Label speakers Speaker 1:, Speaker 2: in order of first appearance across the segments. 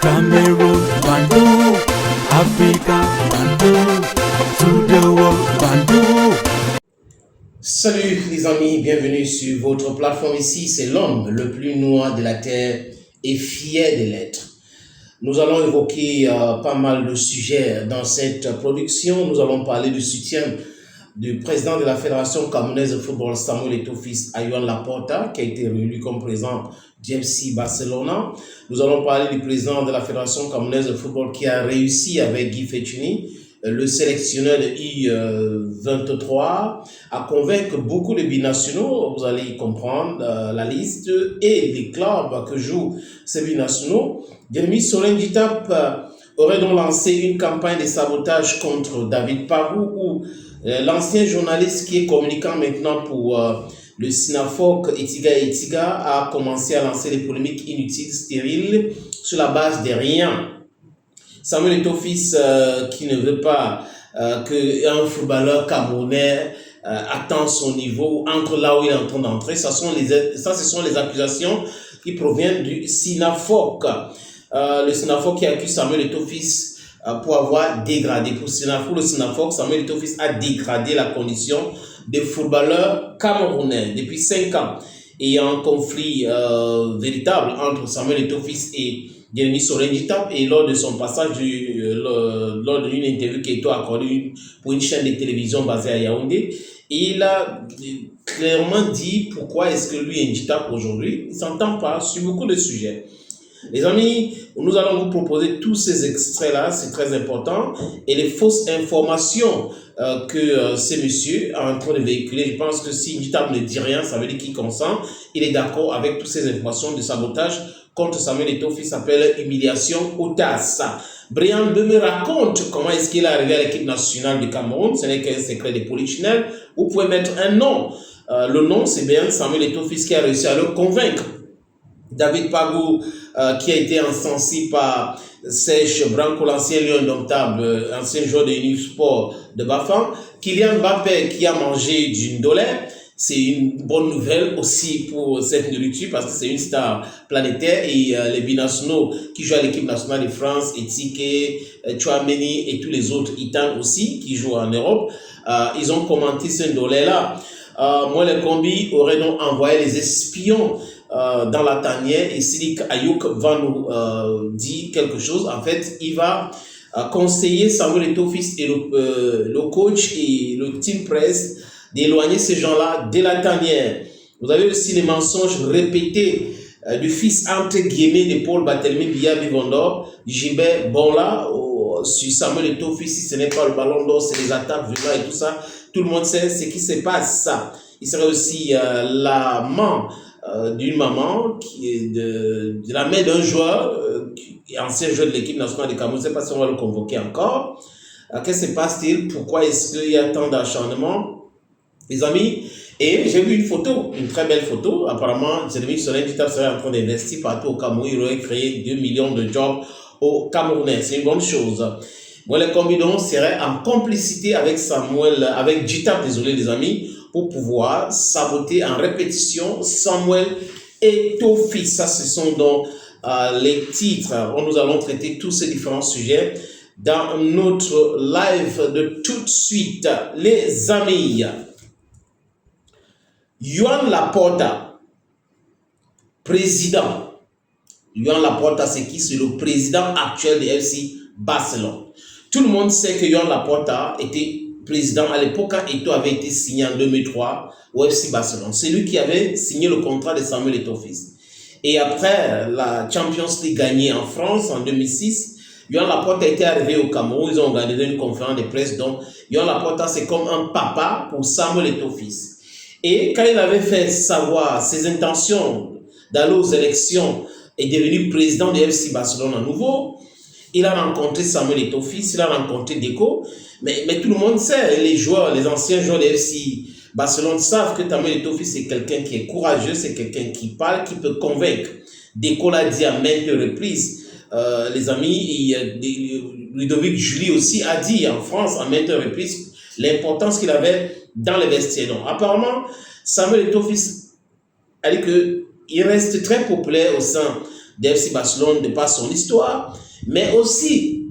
Speaker 1: Cameroon, Bandung, Africa, Bandung, to the world, Bandung.
Speaker 2: Salut les amis, bienvenue sur votre plateforme ici, c'est l'homme le plus noir de la terre et fier de l'être. Nous allons évoquer pas mal de sujets dans cette production. Nous allons parler du soutien du président de la Fédération camerounaise de football, Samuel Eto'o-Fils, à Yohan Laporta, qui a été réélu comme président du FC Barcelona. Nous allons parler du président de la Fédération camerounaise de football qui a réussi avec Guy Fetchuni, le sélectionneur de U23, à convaincre beaucoup de binationaux. Vous allez comprendre la liste et les clubs que jouent ces binationaux. Jeremy Solen-Djitap aurait donc lancé une campagne de sabotage contre David Pagou, où l'ancien journaliste qui est communicant maintenant pour le Sinafok Etiga a commencé à lancer des polémiques inutiles, stériles, sur la base de rien. Samuel Eto'o-Fils qui ne veut pas qu'un footballeur camerounais attend son niveau, entre là où il est en train d'entrer. Ce sont les accusations qui proviennent du Sinafok. Le Sinafok qui accuse Samuel Eto'o-Fils pour avoir dégradé. Pour le Sinafok, Samuel Eto'o-Fils a dégradé la condition des footballeurs camerounais depuis 5 ans. Et il y a un conflit véritable entre Samuel Eto'o-Fils et Jeremy Solen-Djitap, et lors de son passage, lors d'une interview qui a été accordée pour une chaîne de télévision basée à Yaoundé, il a clairement dit pourquoi est-ce que lui et Djitap aujourd'hui ne s'entendent pas sur beaucoup de sujets. Les amis, nous allons vous proposer tous ces extraits-là, c'est très important, et les fausses informations que ce monsieur est en train de véhiculer. Je pense que si Djitap ne dit rien, ça veut dire qu'il consent. Il est d'accord avec toutes ces informations de sabotage contre Samuel Eto'o-Fils, s'appelle humiliation audace. Brian me raconte comment est-ce qu'il est arrivé à l'équipe nationale du Cameroun. Ce n'est qu'un secret de polichinelle. Vous pouvez mettre un nom. Le nom, c'est bien Samuel Eto'o-Fils qui a réussi à le convaincre. David Pagou, qui a été encensé par Serge Branco, l'ancien lion indomptable, ancien joueur de Unisport de Bafang. Kylian Mbappé, qui a mangé du ndolé. C'est une bonne nouvelle aussi pour cette nourriture parce que c'est une star planétaire, et les binationaux qui jouent à l'équipe nationale de France, Etike, Chouameni et tous les autres Itan aussi qui jouent en Europe, ils ont commenté ce ndolé-là. Moi, les combis auraient donc envoyé les espions dans la tanière, et Sidik Ayouk va nous dire quelque chose. En fait, il va conseiller Samuel Eto'o-Fils et le coach et le team press d'éloigner ces gens-là de la tanière. Vous avez aussi les mensonges répétés du fils entre guillemets de Paul Barthélémy Biya Bivondor, Gilbert Bonla, sur Samuel Eto'o-Fils. Si ce n'est pas le ballon d'or, c'est les attaques et tout ça. Tout le monde sait ce qui se passe. Ça. Il serait aussi l'amant d'une maman, qui est de la mère d'un joueur, ancien joueur de l'équipe nationale de Cameroun. Je ne sais pas si on va le convoquer encore. Qu'est-ce qui se passe-t-il? Pourquoi est-ce qu'il y a tant d'acharnement? Les amis, et j'ai vu une photo, une très belle photo. Apparemment, Jeremy Solen-Djitap serait en train d'investir partout au Cameroun. Il aurait créé 2 millions de jobs au Camerounais. C'est une bonne chose. Moi, les combinons seraient en complicité avec Djitap, désolé les amis, pour pouvoir saboter en répétition Samuel Eto'o-Fils. Ça, ce sont donc les titres. Nous allons traiter tous ces différents sujets dans notre live de tout de suite, les amis. Yohan Laporta, président. Yohan Laporta, c'est qui? C'est le président actuel de FC Barcelone. Tout le monde sait que Yohan Laporta était président à l'époque quand Eto'o avait été signé en 2003 au FC Barcelone. C'est lui qui avait signé le contrat de Samuel Eto'o-Fils. Et après la Champions League gagnée en France en 2006, Yohan Laporta était arrivé au Cameroun. Ils ont organisé une conférence de presse. Donc, Yohan Laporta, c'est comme un papa pour Samuel Eto'o-Fils. Et quand il avait fait savoir ses intentions d'aller aux élections et devenu président de FC Barcelone à nouveau, il a rencontré Samuel Eto'o-Fils, il a rencontré Deco, mais tout le monde sait, les anciens joueurs de FC Barcelone savent que Samuel Eto'o-Fils c'est quelqu'un qui est courageux, c'est quelqu'un qui parle, qui peut convaincre. Deco l'a dit à maintes reprises, les amis, et Ludovic Julie aussi a dit en France à maintes reprises l'importance qu'il avait dans les vestiaires. Donc, apparemment, Samuel Eto'o-Fils a dit qu'il reste très populaire au sein de FC Barcelone de par son histoire, mais aussi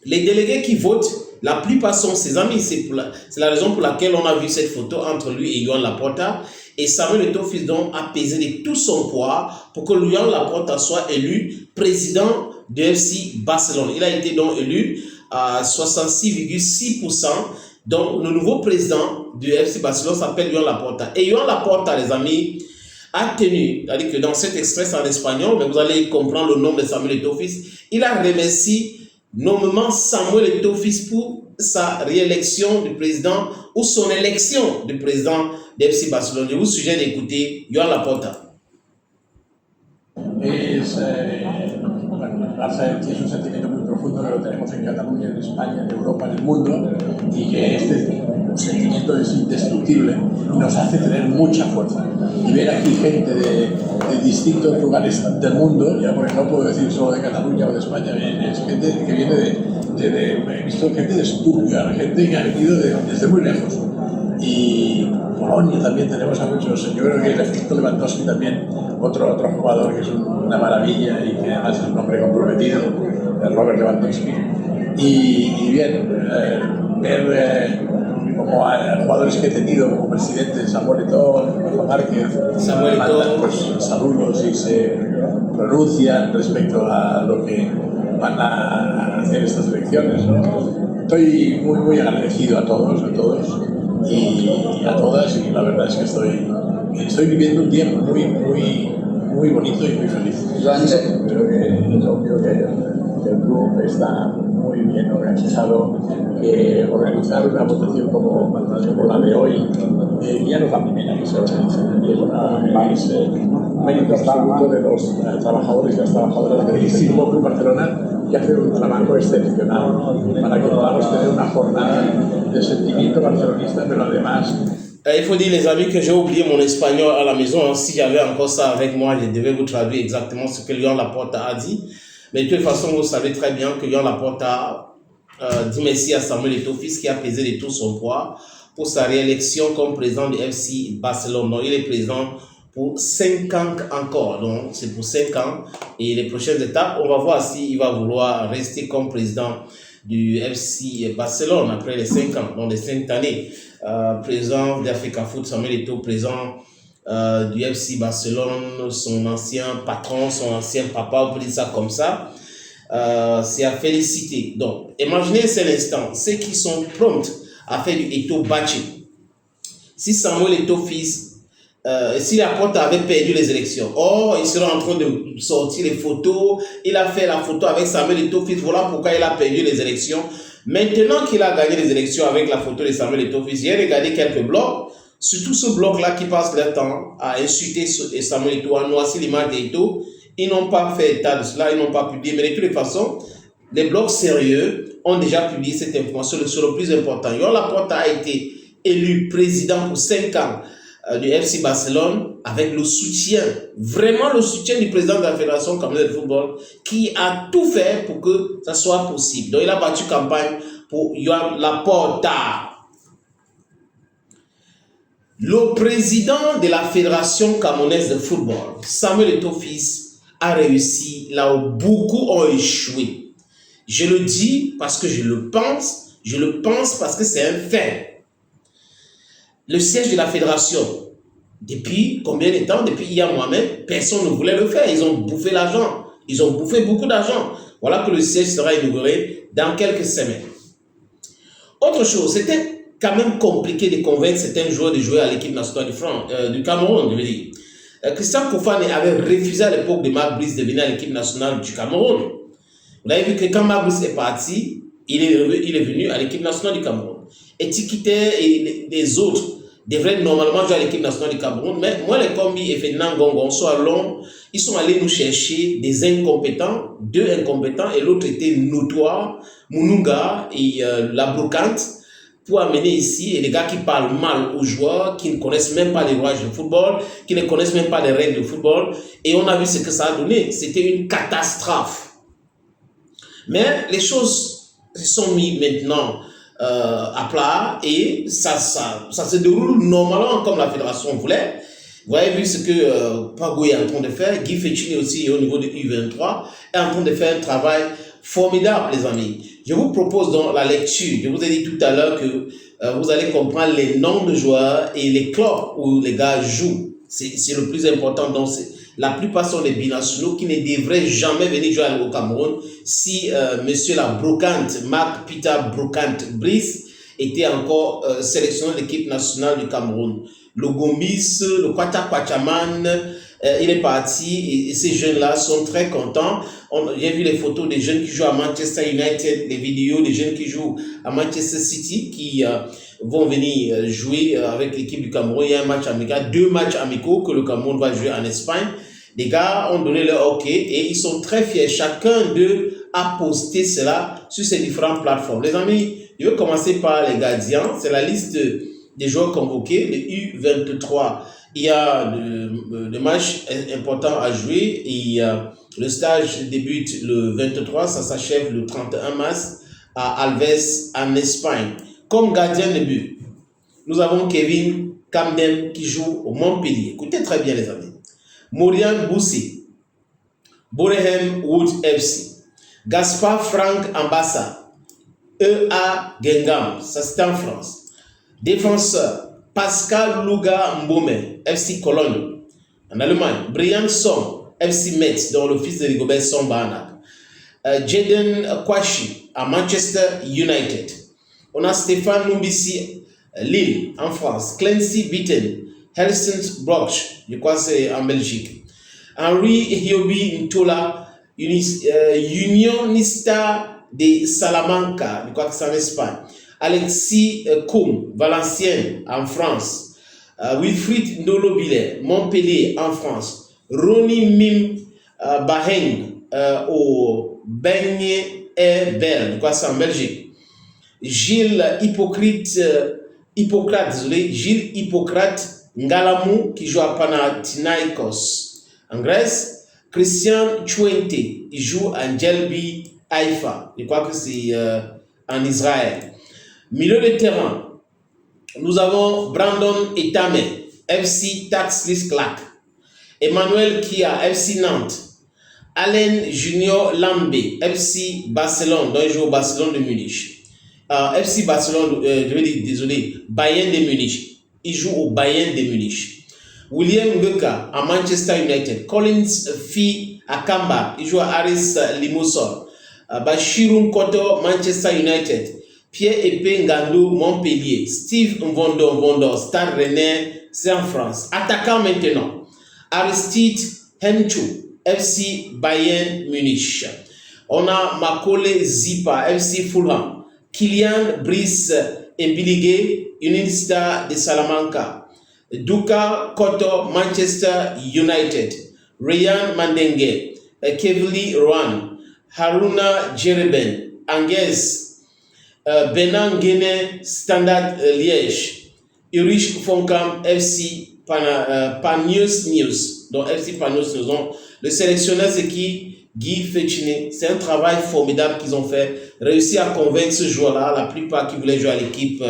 Speaker 2: les délégués qui votent, la plupart sont ses amis. C'est la raison pour laquelle on a vu cette photo entre lui et Joan Laporta. Et Samuel Eto'o donc a pesé de tout son poids pour que Joan Laporta soit élu président de FC Barcelone. Il a été donc élu à 66,6%. Donc le nouveau président du FC Barcelone s'appelle Joan Laporta. Et Joan Laporta, les amis, a tenu, c'est-à-dire que dans cet extrait en espagnol, mais vous allez comprendre le nom de Samuel Eto'o, il a remercié nommément Samuel Eto'o pour sa réélection du président ou son élection du président de FC Barcelone. Je vous suggère d'écouter Joan Laporta.
Speaker 3: Bueno, Barça es un sentimiento muy profundo que lo tenemos en Cataluña, en España, en Europa, en el mundo, y que este sentimiento es indestructible y nos hace tener mucha fuerza. Y ver aquí gente de distintos lugares del mundo, ya por ejemplo, no puedo decir solo de Cataluña o de España, es gente que viene he visto gente de Stuttgart, gente que ha venido desde muy lejos. Y Polonia también tenemos a muchos, yo creo que el efecto Lewandowski también, otro jugador que es una maravilla y que además es un hombre comprometido, Robert Lewandowski. Y bien, ver como a jugadores que he tenido como presidente, Samuel Eto'o, Rafa Márquez, mandan pues, saludos y se pronuncian respecto a lo que van a hacer estas elecciones, ¿no? Estoy muy agradecido a todos y a todas, y la verdad es que estoy viviendo un tiempo muy bonito y muy feliz. Creo que es obvio que el club está muy bien organizado, que organizar una votación como la de hoy ya no es la primera que se organiza, es méritos tanto de los trabajadores y las trabajadoras del Fútbol Club Barcelona, y hacer un trabajo excepcional para que podamos tener una jornada de sentimiento barcelonista, pero además...
Speaker 2: Il faut dire, les amis, que j'ai oublié mon espagnol à la maison. Si j'avais encore ça avec moi, je devais vous traduire exactement ce que Joan Laporta a dit. Mais de toute façon, vous savez très bien que Joan Laporta dit merci à Samuel Eto'o qui a pesé de tout son poids pour sa réélection comme président du FC Barcelone. Donc, il est président pour 5 ans encore. Donc, c'est pour 5 ans. Et les prochaines étapes, on va voir s'il va vouloir rester comme président du FC Barcelone après les 5 ans, donc les 5 années. Président d'Africa Foot, Samuel Eto'o, président du FC Barcelone, son ancien patron, son ancien papa, on peut dire ça comme ça. C'est à féliciter. Donc, imaginez cet instant, ceux qui sont prompts à faire du Eto'o bashing. Si Samuel Eto'o si Laporta avait perdu les élections, il serait en train de sortir les photos, il a fait la photo avec Samuel Eto'o, voilà pourquoi il a perdu les élections. Maintenant qu'il a gagné les élections avec la photo de Samuel Eto'o, j'ai regardé quelques blogs, surtout ce blog-là qui passe leur temps à insulter Samuel Eto'o, à noircir l'image d'Eto'o. Ils n'ont pas fait état de cela, ils n'ont pas publié, mais de toutes les façons, les blogs sérieux ont déjà publié cette information sur le plus important. Joan Laporta a été élu président pour 5 ans du FC Barcelone avec le soutien, vraiment le soutien du président de la Fédération camerounaise de football qui a tout fait pour que ça soit possible. Donc il a battu campagne pour Joan Laporta. Le président de la Fédération camerounaise de football, Samuel Eto'o a réussi là où beaucoup ont échoué. Je le dis parce que je le pense parce que c'est un fait. Le siège de la fédération, depuis combien de temps, depuis hier moi-même, personne ne voulait le faire. Ils ont bouffé l'argent. Ils ont bouffé beaucoup d'argent. Voilà que le siège sera inauguré dans quelques semaines. Autre chose, c'était quand même compliqué de convaincre certains joueurs de jouer à l'équipe nationale du Cameroun, je veux dire. Christian Koufane avait refusé à l'époque de Marc Brice de venir à l'équipe nationale du Cameroun. Vous avez vu que quand Marc Brice est parti, il est venu à l'équipe nationale du Cameroun. Et Tikite et les autres devraient normalement jouer à l'équipe nationale du Cameroun, mais moi, les Kombi et Ferdinand Gongon ils sont allés nous chercher des incompétents, 2 incompétents, et l'autre était notoire, Mounouga et la Brocante, pour amener ici, et les gars qui parlent mal aux joueurs, qui ne connaissent même pas les rouages de football, qui ne connaissent même pas les règles de football, et on a vu ce que ça a donné. C'était une catastrophe. Mais les choses se sont mises maintenant à plat, et ça se déroule normalement comme la fédération voulait. Vous avez vu ce que Pagou est en train de faire. Guy Fetchini aussi au niveau de U23 est en train de faire un travail formidable, les amis. Je vous propose dans la lecture, je vous ai dit tout à l'heure que vous allez comprendre les noms de joueurs et les clubs où les gars jouent. C'est le plus important. Donc, la plupart sont des binationaux qui ne devraient jamais venir jouer au Cameroun si monsieur la brocante, Marc Peter Brocante Brice, était encore sélectionné de l'équipe nationale du Cameroun. Le Gombis, le Kwachaman, il est parti et ces jeunes-là sont très contents. J'ai vu les photos des jeunes qui jouent à Manchester United, les vidéos des jeunes qui jouent à Manchester City qui vont venir jouer avec l'équipe du Cameroun. Il y a un match amical, 2 matchs amicaux que le Cameroun va jouer en Espagne. Les gars ont donné leur OK et ils sont très fiers. Chacun d'eux a posté cela sur ses différentes plateformes. Les amis, je vais commencer par les gardiens. C'est la liste des joueurs convoqués, les U23. Il y a des matchs importants à jouer et le stage débute le 23, ça s'achève le 31 mars à Alves en Espagne. Comme gardien de but, nous avons Kevin Camden qui joue au Montpellier. Écoutez très bien les amis. Maurian Boussi, Borehem Wood FC, Gaspard Frank Ambassa, EA Gengam, ça c'est en France. Défenseur, Pascal Luga Mbome, FC Cologne. En Allemagne, Brian Song, FC Metz, dont le fils de Rigobert Song Bahanak. Jaden Kwashi à Manchester United. On a Stéphane Numbisi, Lille, en France. Clancy Bitten, Helsinki Broch, je crois que c'est en Belgique. Henri Hiobi Ntola, Unionista de Salamanca, je crois que c'est en Espagne. Alexis Koum, Valenciennes, en France. Wilfried Ndolo-Biller, Montpellier, en France. Ronnie Mim Baheng, au Beignet Bel, je crois que c'est en Belgique. Gilles Gilles Hippocrate Ngalamou qui joue à Panathinaikos en Grèce. Christian Chouente, il joue à Djelbi Haïfa, je crois que c'est en Israël. Milieu de terrain, nous avons Brandon Etame, FC Taxlis Clark. Emmanuel Kia, FC Nantes. Alain Junior Lambé, FC Barcelone, dont il joue au Barcelone de Munich. FC Barcelone, Bayern de Munich. Il joue au Bayern de Munich. William Ngeka à Manchester United. Collins Fi Akamba, il joue à Aris Limassol. Bachirou Koto, Manchester United. Pierre Epé Ngandou, Montpellier. Steve Mvondo, Stade Rennais, c'est en France. Attaquant maintenant. Aristide Henchou, FC Bayern Munich. On a Makole Zipa, FC Fulham. Kylian Brice Mbilige, Unionista de Salamanca. Duka Koto, Manchester United. Ryan Mandenge, Kevli Rohan. Haruna Jereben, Angers, Benan Guinée, Standard Liège. Ulrich Fonkam, FC Panios News. Donc FC Panios News. Donc, le sélectionneur, c'est qui? Guy Fetchini. C'est un travail formidable qu'ils ont fait. Réussi à convaincre ce joueur-là, la plupart qui voulaient jouer à l'équipe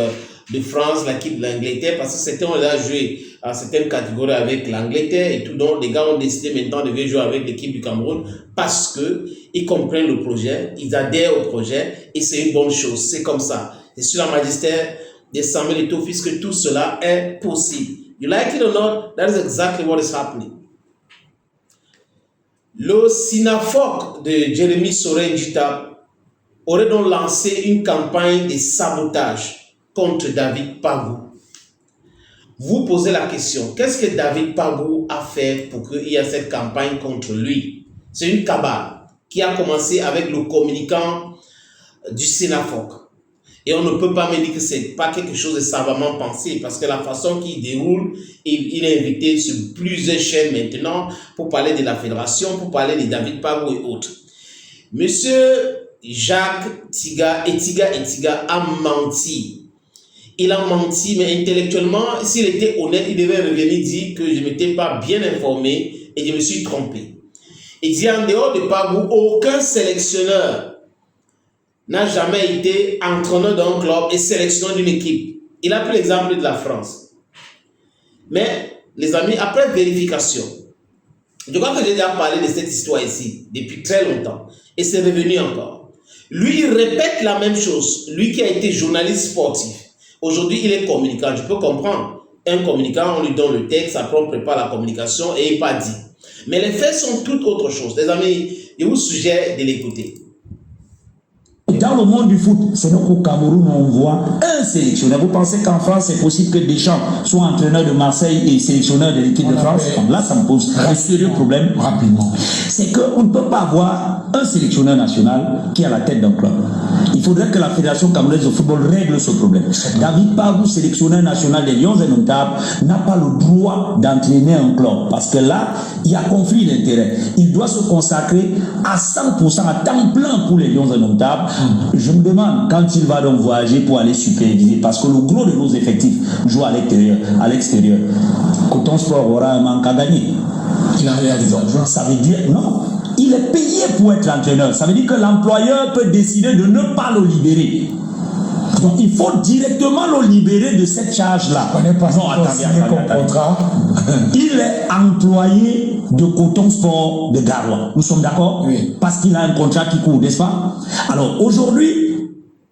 Speaker 2: de France, l'équipe de l'Angleterre, parce que certains ont déjà joué à certaines catégories avec l'Angleterre et tout. Donc, les gars ont décidé maintenant de jouer avec l'équipe du Cameroun parce qu'ils comprennent le projet, ils adhèrent au projet et c'est une bonne chose. C'est comme ça. C'est sur la magistère de Samuel Eto'o Fils que tout cela est possible. You like it or not, that is exactly what is happening. Le Sinafoc de Jérémy Soré-Njita aurait donc lancé une campagne de sabotage contre David Pagou. Vous posez la question, qu'est-ce que David Pagou a fait pour qu'il y ait cette campagne contre lui? C'est une cabale qui a commencé avec le communicant du Sinafoc. Et on ne peut pas me dire que ce n'est pas quelque chose de savamment pensé, parce que la façon qu'il déroule, il est invité sur plusieurs chaînes maintenant pour parler de la fédération, pour parler de David Pagou et autres. Monsieur Jacques Etiga a menti. Il a menti, mais intellectuellement, s'il était honnête, il devait revenir dire que je ne m'étais pas bien informé et je me suis trompé. Il dit en dehors de Pagou, aucun sélectionneur n'a jamais été entraîneur d'un club et sélectionneur d'une équipe. Il a pris l'exemple de la France. Mais les amis, après vérification, je crois que j'ai déjà parlé de cette histoire ici depuis très longtemps. Et c'est revenu encore. Lui, il répète la même chose. Lui qui a été journaliste sportif. Aujourd'hui, il est communicant. Je peux comprendre. Un communicant, on lui donne le texte, après on prépare la communication et il n'est pas dit. Mais les faits sont tout autre chose. Les amis, je vous suggère de l'écouter.
Speaker 4: Dans le monde du foot, c'est donc au Cameroun où on voit un sélectionneur. Vous pensez qu'en France, c'est possible que Deschamps soit entraîneur de Marseille et sélectionneur de l'équipe de France? Là, ça me pose un sérieux problème. Rapidement. C'est qu'on ne peut pas avoir un sélectionneur national qui est à la tête d'un club. Il faudrait que la Fédération camerounaise de football règle ce problème. David Pagou, sélectionneur national des Lions Indomptables, n'a pas le droit d'entraîner un club. Parce que là, il y a conflit d'intérêts. Il doit se consacrer à 100%, à temps plein pour les Lions Indomptables. Je me demande quand il va donc voyager pour aller superviser, parce que le gros de nos effectifs joue à l'extérieur. Coton Sport aura un manque à gagner. Il a réalisé. Ça veut dire non. Il est payé pour être entraîneur. Ça veut dire que l'employeur peut décider de ne pas le libérer. Donc il faut directement le libérer de cette charge-là. Non, attendez. Il est employé de Coton Sport de Garoua. Nous sommes d'accord? Oui. Parce qu'il a un contrat qui court, n'est-ce pas? Alors aujourd'hui,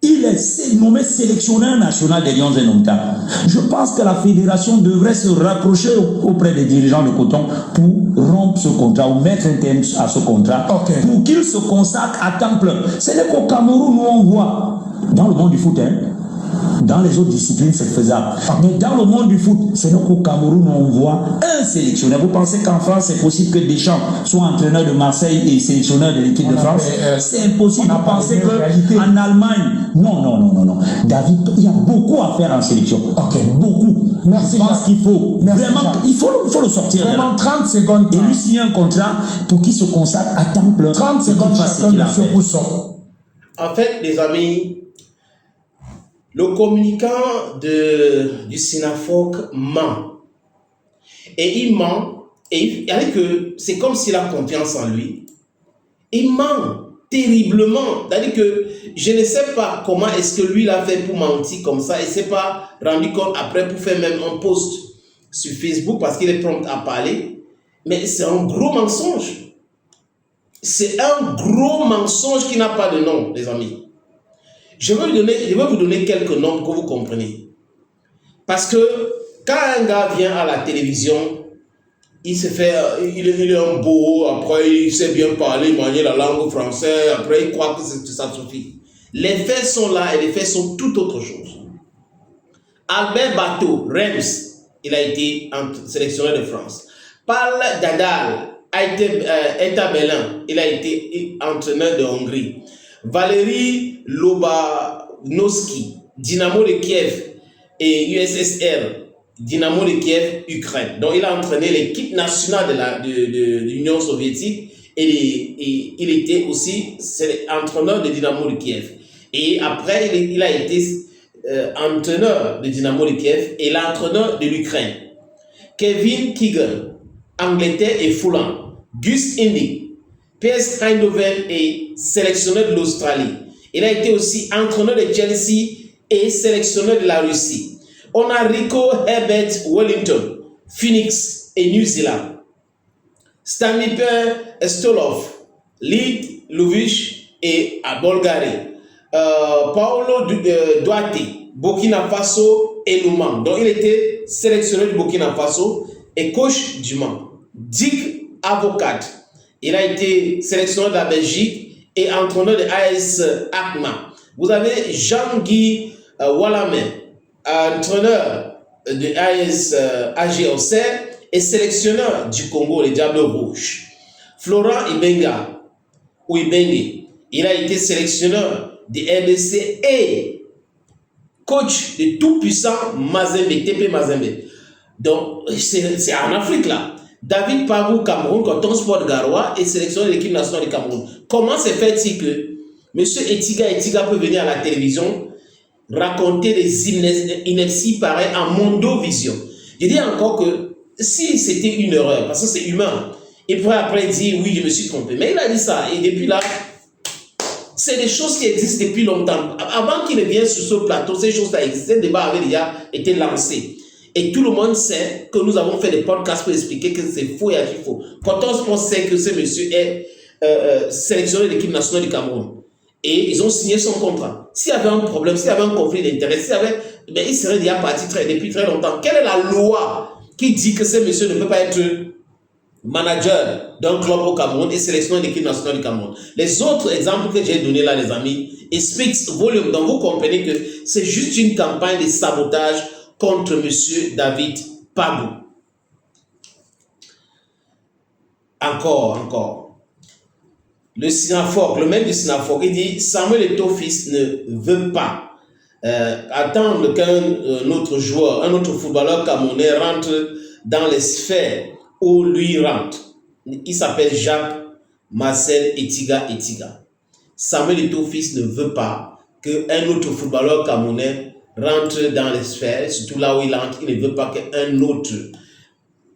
Speaker 4: il est nommé sélectionneur national des Lions Indomptables. Je pense que la fédération devrait se rapprocher auprès des dirigeants de Coton pour rompre ce contrat ou mettre un terme à ce contrat pour qu'il se consacre à temps plein. Ce n'est qu'au Cameroun où on voit, dans le monde du foot, dans les autres disciplines, c'est faisable. Mais dans le monde du foot, c'est donc au Cameroun où on voit un sélectionneur. Vous pensez qu'en France, c'est possible que Deschamps soit entraîneur de Marseille et sélectionneur de l'équipe de France? C'est impossible. Vous pensez qu'en Allemagne, non. David, il y a beaucoup à faire en sélection. Beaucoup. Merci. Je pense qu'il faut vraiment, il faut le sortir. Vraiment 30 secondes. Et lui signer un contrat pour qu'il se consacre à temps plein. 30 secondes chacun de ce pousson.
Speaker 2: En fait, les amis, le communicant du Synafoc ment. Et il ment. Et c'est comme s'il a confiance en lui. Il ment terriblement. C'est-à-dire que je ne sais pas comment est-ce que lui l'a fait pour mentir comme ça. Il ne s'est pas rendu compte après pour faire même un post sur Facebook parce qu'il est prompt à parler. Mais c'est un gros mensonge. C'est un gros mensonge qui n'a pas de nom, les amis. Je vais vous donner quelques noms pour que vous compreniez. Parce que quand un gars vient à la télévision, il est un beau, après il sait bien parler, manier la langue française, après il croit que ça suffit. Les faits sont là et les faits sont tout autre chose. Albert Bateau, Reims, il a été sélectionneur de France. Paul Dadal, Eta Berlin, il a été entraîneur de Hongrie. Valérie Lobanovski, Dynamo de Kiev et USSR, Dynamo de Kiev, Ukraine. Donc il a entraîné l'équipe nationale de l'Union soviétique et il était aussi entraîneur de Dynamo de Kiev. Et après il a été entraîneur de Dynamo de Kiev et l'entraîneur de l'Ukraine. Kevin Keegan, Angleterre et Fulham. Gus Indy, PS Eindhoven et sélectionneur de l'Australie. Il a été aussi entraîneur de Chelsea et sélectionneur de la Russie. On a Rico Herbert Wellington, Phoenix et New Zealand. Stanislav Stolov, Leeds, Lviv et à Bulgarie. Paolo Duarte, Burkina Faso et Le Mans. Donc il était sélectionneur du Burkina Faso et coach du Mans. Dick Avocat, il a été sélectionneur de la Belgique et entraîneur de AS Alkmaar. Vous avez Jean-Guy Wallamé, entraîneur de AS AG Auxerre et sélectionneur du Congo, les Diables Rouges. Florent Ibenga, ou Ibenge, il a été sélectionneur de RDC et coach de tout-puissant Mazembe, TP Mazembe. Donc, c'est en Afrique là. David Pagou, Cameroun, Coton Sport de Garoua et sélectionné de l'équipe nationale du Cameroun. Comment se fait-il que M. Etiga peut venir à la télévision raconter des inepties pareilles en Mondovision? Je dis encore que si c'était une erreur, parce que c'est humain, il pourrait après dire oui, je me suis trompé. Mais il a dit ça et depuis là, c'est des choses qui existent depuis longtemps. Avant qu'il ne vienne sur ce plateau, ces choses-là existaient, le débat avait déjà été lancé. Et tout le monde sait que nous avons fait des podcasts pour expliquer que c'est faux et archi faux. 14 sait que ce monsieur est sélectionné de l'équipe nationale du Cameroun. Et ils ont signé son contrat. S'il y avait un problème, s'il y avait un conflit d'intérêt, il serait déjà parti depuis très longtemps. Quelle est la loi qui dit que ce monsieur ne peut pas être manager d'un club au Cameroun et sélectionné de l'équipe nationale du Cameroun? Les autres exemples que j'ai donnés là, les amis, expliquent volume. Donc vous comprenez que c'est juste une campagne de sabotage contre monsieur David Pabou. Encore. Le Sinafoc, le maître du Sinafoc, il dit Samuel Eto'o fils ne veut pas attendre qu'un autre joueur, un autre footballeur camerounais rentre dans les sphères où lui rentre. Il s'appelle Jacques Marcel Etiga. Samuel Eto'o fils ne veut pas qu'un autre footballeur camerounais rentre dans les sphères, surtout là où il entre. Il ne veut pas qu'un autre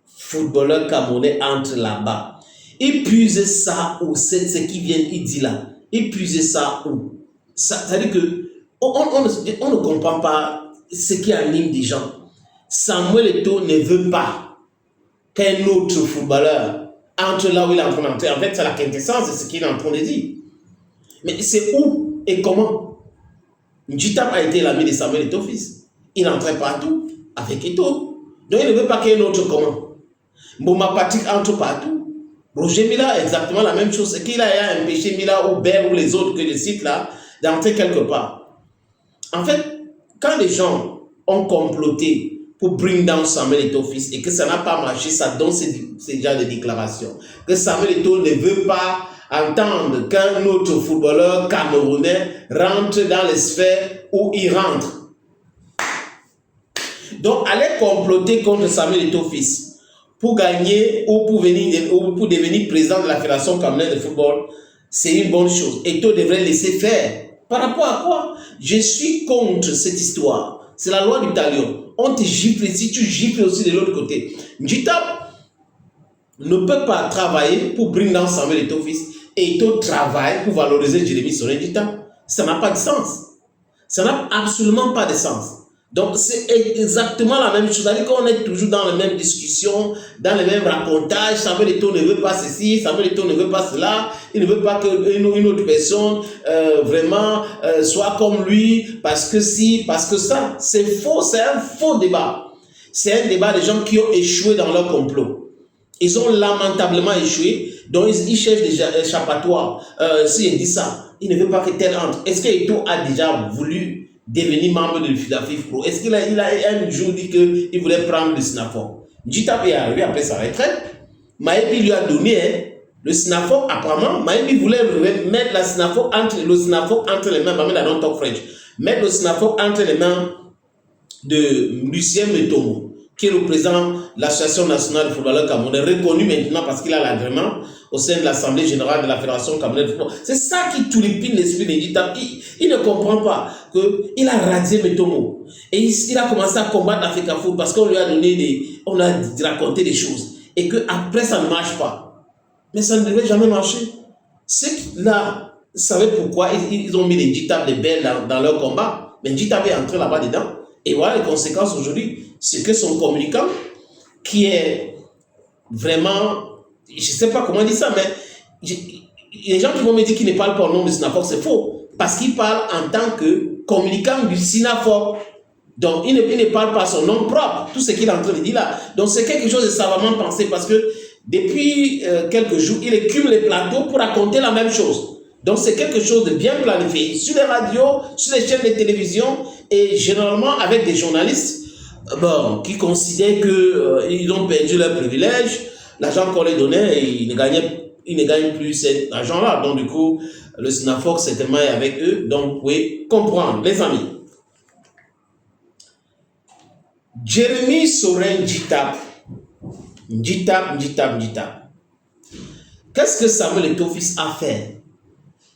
Speaker 2: footballeur camerounais entre là-bas. Il puise ça où c'est ce qui vient, il dit là. Il puise ça où? C'est-à-dire que on ne comprend pas ce qui anime des gens. Samuel Eto'o ne veut pas qu'un autre footballeur entre là où il est en train d'entrer. En fait, c'est la quintessence de ce qu'il est en train de dire. Mais c'est où et comment? Njitap a été l'ami de Samuel Eto'o fils. Il entrait partout avec Eto'o. Donc il ne veut pas qu'un autre comment? Mboma Patrick entre partout. Roger Mila, exactement la même chose. C'est qu'il a empêché Mila ou Bell ou les autres que je cite là d'entrer quelque part. En fait, quand les gens ont comploté pour bring down Samuel Eto'o fils et que ça n'a pas marché, ça donne ces genres de déclarations. Que Samuel Eto'o ne veut pas entendre qu'un autre footballeur camerounais rentre dans les sphères où il rentre. Donc, aller comploter contre Samuel Eto'o fils pour gagner ou pour devenir président de la Fédération camerounaise de football, c'est une bonne chose. Eto'o devrait laisser faire. Par rapport à quoi? Je suis contre cette histoire. C'est la loi du talion. On te gifle si tu gifles aussi de l'autre côté. Njitap ne peut pas travailler pour bring down Samuel Eto'o fils et Eto'o travaille pour valoriser Jérémy Sorin Njitap. Ça n'a pas de sens. Ça n'a absolument pas de sens. Donc, c'est exactement la même chose. C'est-à-dire qu'on est toujours dans les mêmes discussions, dans les mêmes racontages. Samuel Eto'o ne veut pas ceci, Samuel Eto'o ne veut pas cela. Il ne veut pas qu'une autre personne vraiment soit comme lui, parce que si, parce que ça. C'est faux, c'est un faux débat. C'est un débat des gens qui ont échoué dans leur complot. Ils ont lamentablement échoué, donc ils cherchent des échappatoires. S'il dit ça, il ne veut pas que tel entre. Est-ce que Eto'o a déjà voulu devenir membre de la FIFPro? Est-ce qu'il a un jour dit qu'il voulait prendre le Sinafoc? Njitap est arrivé après sa retraite. Maïbi lui a donné le Sinafoc. Apparemment, Maïbi voulait mettre le Sinafoc entre les mains. I don't talk French. Mettre le Sinafoc entre les mains de Lucien Metomo, qui est le président de l'Association nationale de footballeurs camerounais, reconnu maintenant parce qu'il a l'agrément au sein de l'Assemblée générale de la Fédération camerounaise de football. C'est ça qui tulipine l'esprit de Njitap. Il ne comprend pas qu'il a radié Metomo. Et il a commencé à combattre Africa Foot parce qu'on lui a on a raconté des choses. Et qu'après, ça ne marche pas. Mais ça ne devait jamais marcher. Ceux-là savaient pourquoi ils ont mis les Njitap des belles dans leur combat. Mais Njitap est entré là-bas dedans. Et voilà les conséquences aujourd'hui. C'est que son communicant, qui est vraiment, je ne sais pas comment dire ça, mais les gens qui vont me dire qu'il ne parle pas au nom du Sinafoc, c'est faux. Parce qu'il parle en tant que communicant du Sinafoc. Donc, il ne parle pas son nom propre, tout ce qu'il est en train de dire là. Donc, c'est quelque chose de savamment pensé parce que depuis quelques jours, il écume les plateaux pour raconter la même chose. Donc, c'est quelque chose de bien planifié sur les radios, sur les chaînes de télévision et généralement avec des journalistes qui considèrent qu'ils ont perdu leur privilège. L'argent qu'on les donnait, ils ne gagnent plus cet argent-là. Donc, du coup, le Sinafoc, certainement, est avec eux. Donc, vous pouvez comprendre, les amis. Jérémy Sorin Njitap. Qu'est-ce que Samuel Eto'o fils a fait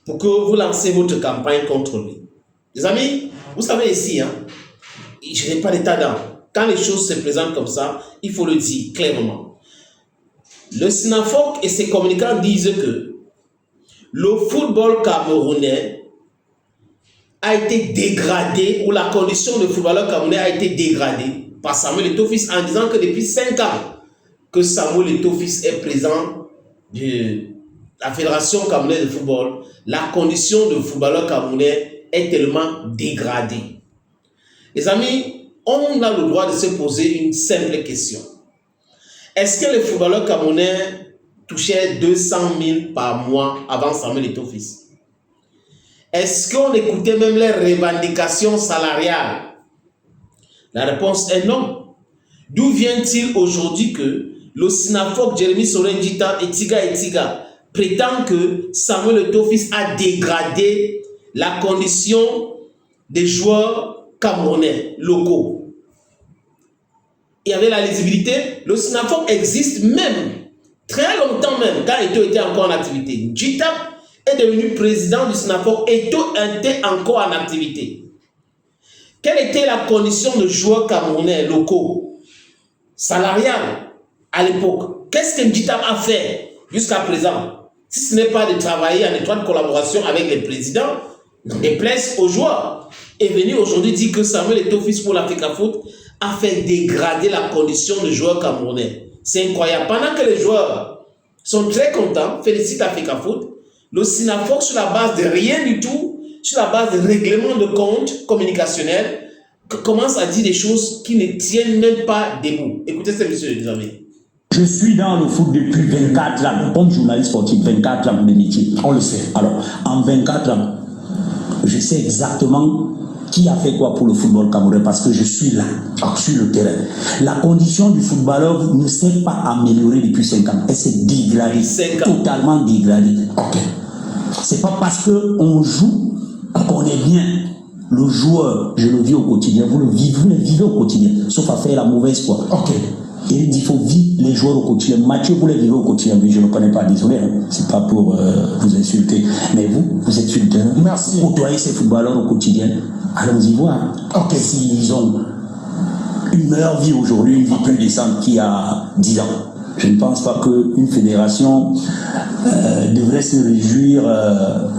Speaker 2: pour que vous lancez votre campagne contre lui? Les amis, vous savez ici, je n'ai pas d'état d'âme. Quand les choses se présentent comme ça, il faut le dire clairement. Le Sinafoc et ses communicants disent que le football camerounais a été dégradé, ou la condition de footballeur camerounais a été dégradée par Samuel Eto'o-Fils en disant que depuis 5 ans que Samuel Eto'o-Fils est présent de la Fédération camerounaise de football, la condition de footballeur camerounais est tellement dégradée. Les amis, on a le droit de se poser une simple question. Est-ce que les footballeurs camerounais touchaient 200 000 par mois avant Samuel Eto'o-Fils? Est-ce qu'on écoutait même les revendications salariales? La réponse est non. D'où vient-il aujourd'hui que le Sinafok Jérémy Sorendjita et Tiga prétend que Samuel Eto'o-Fils a dégradé la condition des joueurs camerounais locaux? Il y avait la lisibilité. Le Sinafok existe même, très longtemps même, quand Eto'o était encore en activité. Njita est devenu président du Sinafok. Eto'o était encore en activité. Quelle était la condition de joueurs camerounais locaux, salariales, à l'époque? Qu'est-ce que Njita a fait jusqu'à présent? Si ce n'est pas de travailler en étroite collaboration avec les présidents, et plaise aux joueurs. Et venir aujourd'hui dire que Samuel Eto'o-Fils pour l'Africa Foot a fait dégrader la condition de joueurs camerounais. C'est incroyable. Pendant que les joueurs sont très contents, félicitent Africa Foot, le Sinafok, sur la base de rien du tout, sur la base de règlements de compte communicationnels, commence à dire des choses qui ne tiennent même pas debout. Écoutez ce monsieur, les amis.
Speaker 4: Je suis dans le foot depuis 24 ans, comme journaliste sportif, 24 ans de métier.
Speaker 3: On le sait.
Speaker 4: Alors, en 24 ans, je sais exactement qui a fait quoi pour le football camerounais parce que je suis là, sur le terrain. La condition du footballeur ne s'est pas améliorée depuis 5 ans. Elle s'est dégradée, totalement dégradée.
Speaker 3: Ok.
Speaker 4: C'est pas parce qu'on joue qu'on est bien. Le joueur, je le vis au quotidien, vous le vivez au quotidien, sauf à faire la mauvaise foi.
Speaker 3: Ok.
Speaker 4: Il dit qu'il faut vivre les joueurs au quotidien. Mathieu, vous les vivez au quotidien, mais je ne le connais pas, désolé, hein. C'est pas pour vous insulter. Mais vous êtes sur le terrain.
Speaker 3: Merci.
Speaker 4: Côtoyez ces footballeurs au quotidien. Allons-y voir.
Speaker 3: Ok.
Speaker 4: S'ils ont une meilleure vie aujourd'hui, une vie plus décente qu'il y a 10 ans. Je ne pense pas qu'une fédération devrait se réjouir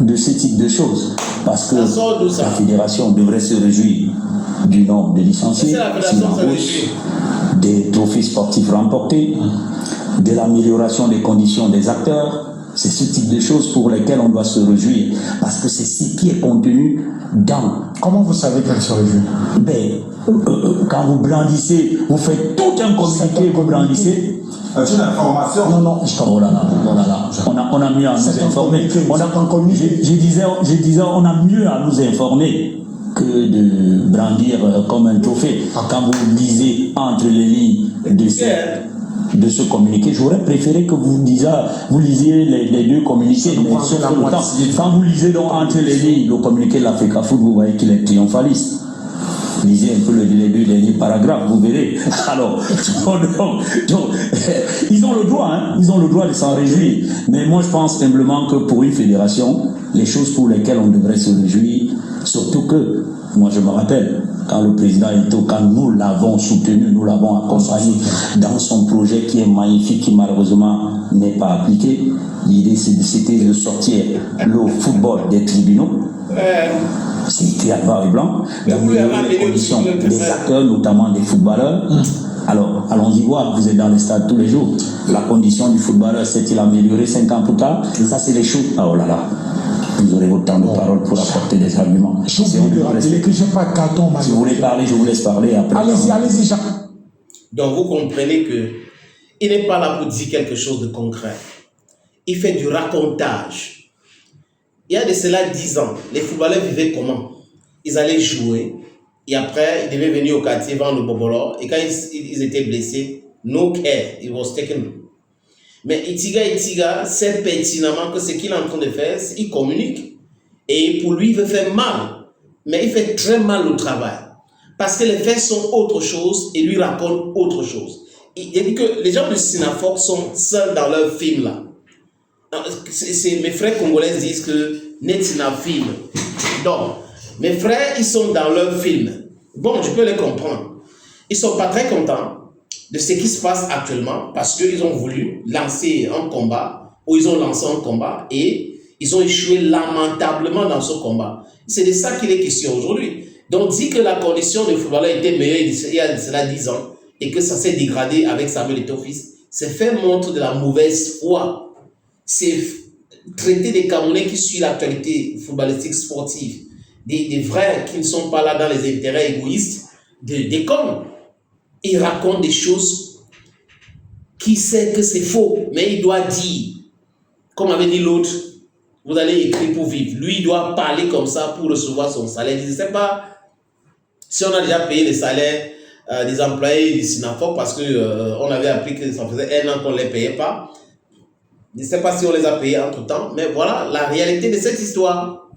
Speaker 4: de ce type de choses. Parce que la fédération devrait se réjouir du nombre de licenciés, des trophées sportifs remportés, de l'amélioration des conditions des acteurs. C'est ce type de choses pour lesquelles on doit se réjouir. Parce que c'est ce qui est contenu dans...
Speaker 3: Comment vous savez qu'elle se réjouit?
Speaker 4: Quand vous brandissez, vous faites tout un communiqué, vous brandissez.
Speaker 3: C'est l'information. Non,
Speaker 4: oh là là. On a mieux à nous informer. Je disais, on a mieux à nous informer que de brandir comme un trophée. Quand vous lisez entre les lignes de ce communiqué, j'aurais préféré que vous lisiez les deux communiqués. Mais quand vous lisez donc entre les lignes le communiqué de l'Africa Foot, vous voyez qu'il est triomphaliste. Lisez un peu les deux derniers paragraphes, vous verrez. Alors, donc, ils ont le droit, ils ont le droit de s'en réjouir. Mais moi, je pense simplement que pour une fédération, les choses pour lesquelles on devrait se réjouir, surtout que, moi je me rappelle, quand le président Eto'o, quand nous l'avons soutenu, nous l'avons accompagné dans son projet qui est magnifique, qui malheureusement n'est pas appliqué, l'idée c'était de sortir le football des tribunaux. C'était à noir et blanc, d'améliorer les conditions des acteurs, notamment des footballeurs. Alors, allons-y voir, vous êtes dans les stades tous les jours. La condition du footballeur s'est-il améliorée 5 ans plus tard? Ça, c'est les choses. Oh là là, vous aurez votre temps de parole pour apporter des arguments. Si vous voulez parler, je vous laisse parler après.
Speaker 3: Allez-y, Jacques.
Speaker 2: Donc, vous comprenez que il n'est pas là pour dire quelque chose de concret. Il fait du racontage. Il y a de cela 10 ans, les footballeurs vivaient comment? Ils allaient jouer et après, ils devaient venir au quartier vendre le bobolo. Et quand ils étaient blessés, no care, it was taken. Mais Itiga sait pertinemment que ce qu'il est en train de faire, c'est qu'il communique. Et pour lui, il veut faire mal. Mais il fait très mal le travail. Parce que les faits sont autre chose et lui raconte autre chose. Il dit que les gens du Sinafok sont seuls dans leur film là. Mes frères congolais disent que Netina film. Donc, mes frères, ils sont dans leur film. Bon, je peux les comprendre. Ils ne sont pas très contents de ce qui se passe actuellement parce qu'ils ont voulu lancer un combat ou ils ont lancé un combat et ils ont échoué lamentablement dans ce combat. C'est de ça qu'il est question aujourd'hui. Donc, dit que la condition de footballeur était meilleure il y a cela 10 ans et que ça s'est dégradé avec Samuel Eto'o-Fils, c'est faire montre de la mauvaise foi. C'est traiter des Camerounais qui suivent l'actualité footballistique sportive, des vrais qui ne sont pas là dans les intérêts égoïstes, des cons. Il raconte des choses qui sait que c'est faux, mais il doit dire, comme avait dit l'autre, vous allez écrire pour vivre. Lui, il doit parler comme ça pour recevoir son salaire. Je ne sais pas si on a déjà payé les salaires des employés du Sinafoc parce qu'on avait appris que ça faisait 1 an qu'on ne les payait pas. Je ne sais pas si on les a payés entre-temps, mais voilà la réalité de cette histoire.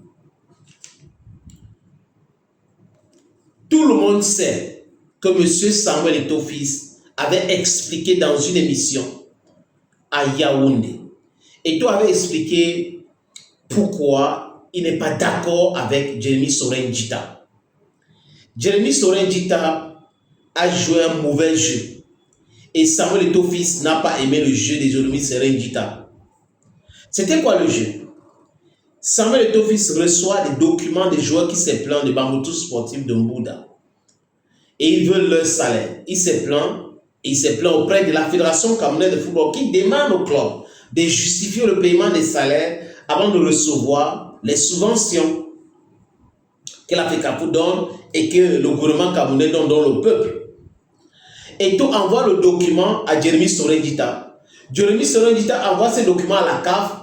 Speaker 2: Tout le monde sait que M. Samuel Eto'o-Fils avait expliqué dans une émission à Yaoundé. Eto'o avait expliqué pourquoi il n'est pas d'accord avec Jérémy Sorin-Djita. Jérémy Sorin-Djita a joué un mauvais jeu. Et Samuel Eto'o-Fils n'a pas aimé le jeu de Jérémy Sorin-Djita. C'était quoi le jeu? Samuel Eto'o-Fils reçoit des documents des joueurs qui se plaignent de Bamoutou Sportif de Mbouda. Et ils veulent leur salaire. Il se plaint auprès de la Fédération camerounaise de football qui demande au club de justifier le paiement des salaires avant de recevoir les subventions que la FECAFO donne et que le gouvernement camerounais donne au peuple. Eto'o envoie le document à Jérémy Sorin-Djita. Jérémy Sorin-Djita envoie ces documents à la CAF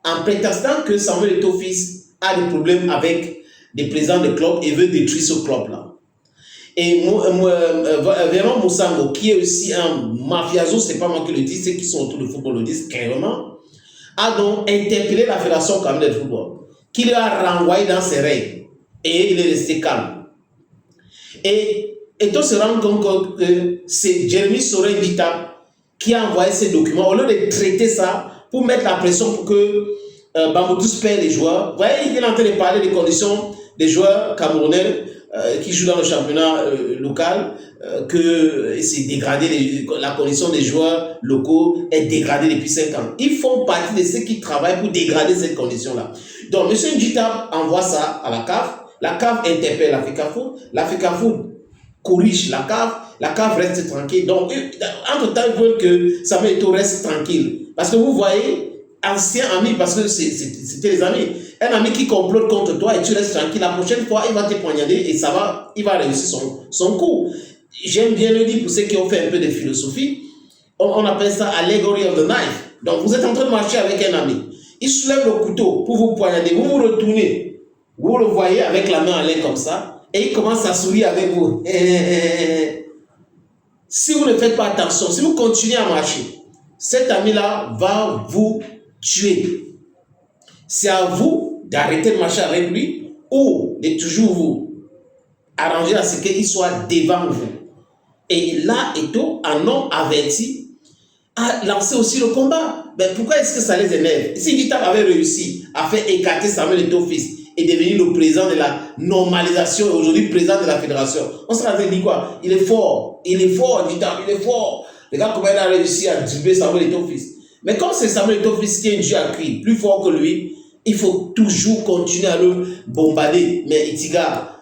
Speaker 2: en prétextant que Samuel Eto'o-Fils a des problèmes avec des présidents de club et veut détruire ce club-là. Et Véron Moussango, qui est aussi un mafiazo, c'est pas moi qui le dis, ceux qui sont autour du football le disent clairement, a donc interpellé la Fédération camerounaise de football, qui lui a renvoyé dans ses règles. Et il est resté calme. Et Eto'o se rend compte que c'est Jérémy Sorin-Djita qui a envoyé ces documents, au lieu de traiter ça pour mettre la pression pour que Bamoutou paie les joueurs. Vous voyez, il est en train de parler des conditions des joueurs camerounais qui jouent dans le championnat local, que c'est dégradé, la condition des joueurs locaux est dégradée depuis 5 ans. Ils font partie de ceux qui travaillent pour dégrader cette condition-là. Donc, M. Djita envoie ça à la CAF interpelle la FECAFO corrige la CAF reste tranquille. Donc, entre-temps, ils veulent que Samuel Eto'o reste tranquille. Parce que vous voyez, anciens amis, parce que c'était les amis, un ami qui complote contre toi et tu restes tranquille, la prochaine fois, il va te poignarder et il va réussir son coup. J'aime bien le dire pour ceux qui ont fait un peu de philosophie, on appelle ça allegory of the knife. Donc, vous êtes en train de marcher avec un ami. Il soulève le couteau pour vous poignarder, vous vous retournez, vous le voyez avec la main en l'air comme ça, et il commence à sourire avec vous. Si vous ne faites pas attention, si vous continuez à marcher, cet ami-là va vous tuer. C'est à vous d'arrêter de marcher avec lui ou de toujours vous arranger à ce qu'il soit devant vous. Et là, Eto'o, un homme averti, a lancé aussi le combat. Mais pourquoi est-ce que ça les énerve? Si Djita avait réussi à faire écarter Samuel Eto'o-Fils et devenir le président de la normalisation et aujourd'hui président de la fédération, on se dit quoi? Il est fort, Djita, il est fort. Regarde comment il a réussi à dribbler Samuel Eto'o-Fils. Mais quand c'est Samuel Eto'o-Fils qui est un jeu à cri, plus fort que lui, il faut toujours continuer à le bombarder. Mais Itiga,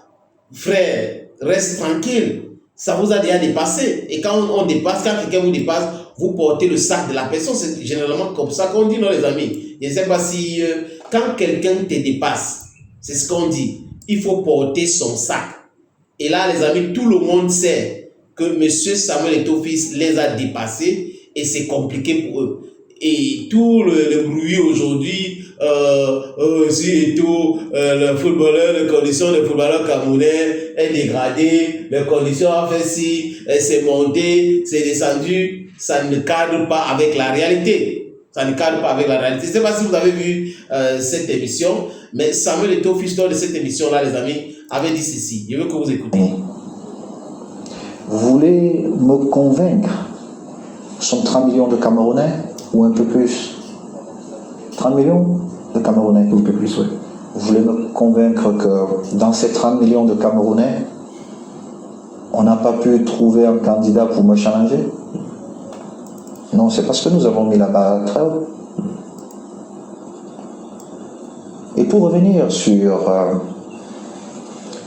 Speaker 2: frère, reste tranquille. Ça vous a déjà dépassé. Et quand on dépasse, quand quelqu'un vous dépasse, vous portez le sac de la personne. C'est généralement comme ça qu'on dit, non, les amis. Je ne sais pas si quand quelqu'un te dépasse, c'est ce qu'on dit. Il faut porter son sac. Et là, les amis, tout le monde sait que M. Samuel Eto'o-Fils les a dépassés et c'est compliqué pour eux. Et tout le bruit aujourd'hui, si Eto'o, le footballeur, les conditions des footballeurs camerounais est dégradée, les conditions ont fait si, c'est monté, c'est descendu, ça ne cadre pas avec la réalité. Ça ne cadre pas avec la réalité. Je ne sais pas si vous avez vu cette émission, mais Samuel Eto'o-Fils, lors de cette émission-là, les amis, avait dit ceci. Je veux que vous écoutiez.
Speaker 5: Vous voulez me convaincre, sont 30 millions de Camerounais ou un peu plus? 30 millions de Camerounais, un peu plus, oui. Vous voulez me convaincre que dans ces 30 millions de Camerounais, on n'a pas pu trouver un candidat pour me challenger? Non, c'est parce que nous avons mis la barre très haut. Et pour revenir sur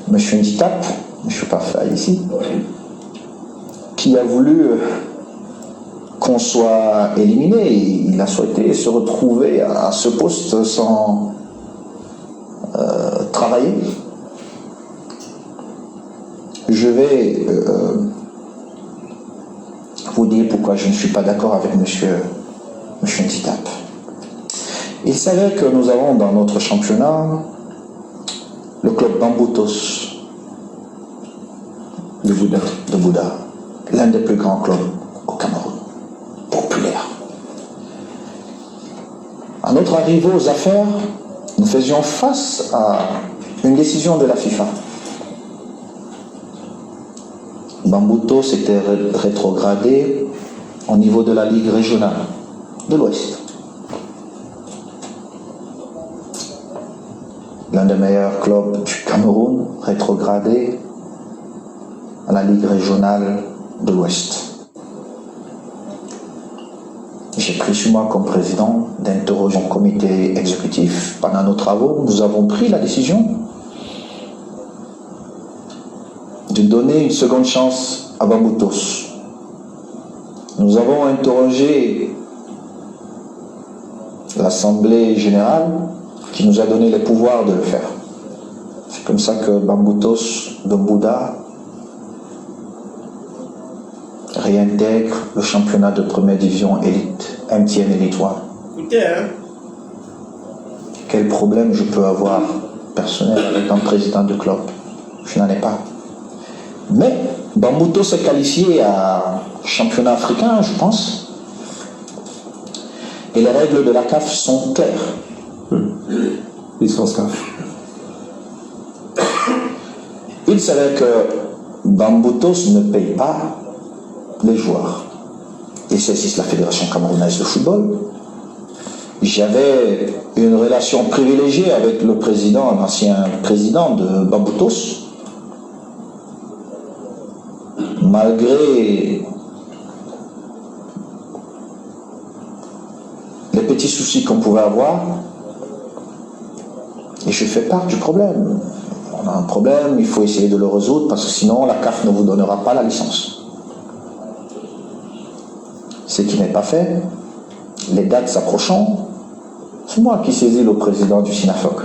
Speaker 5: M. Nditap, je ne suis pas fait ici, qui a voulu qu'on soit éliminé. Il a souhaité se retrouver à ce poste sans travailler. Je vais vous dire pourquoi je ne suis pas d'accord avec M. Nditap. Il s'avère que nous avons dans notre championnat le club Bamboutos de Bouddha, l'un des plus grands clubs au Cameroun, populaire. À notre arrivée aux affaires, nous faisions face à une décision de la FIFA. Bamboutos était rétrogradé au niveau de la Ligue régionale de l'Ouest. L'un des meilleurs clubs du Cameroun, rétrogradé à la Ligue régionale de l'Ouest. J'ai pris sur moi comme président d'interroger un comité exécutif. Pendant nos travaux, nous avons pris la décision de donner une seconde chance à Bamboutos. Nous avons interrogé l'Assemblée générale qui nous a donné le pouvoir de le faire. C'est comme ça que Bamboutos de Bouddha réintègre le championnat de première division élite, MTN Elite 1.
Speaker 2: Écoutez, hein.
Speaker 5: Quel problème je peux avoir personnel avec un président de club? Je n'en ai pas. Mais Bamboutos s'est qualifié à championnat africain, je pense. Et les règles de la CAF sont claires.
Speaker 6: Licence CAF.
Speaker 5: Il savait que Bamboutos ne paye pas les joueurs. Ils saisissent la Fédération camerounaise de football. J'avais une relation privilégiée avec le président, l'ancien président de Bamboutos. Malgré les petits soucis qu'on pouvait avoir, et je fais part du problème. On a un problème, il faut essayer de le résoudre parce que sinon la CAF ne vous donnera pas la licence. Ce qui n'est pas fait, les dates s'approchant, c'est moi qui saisis le président du SINAFOC.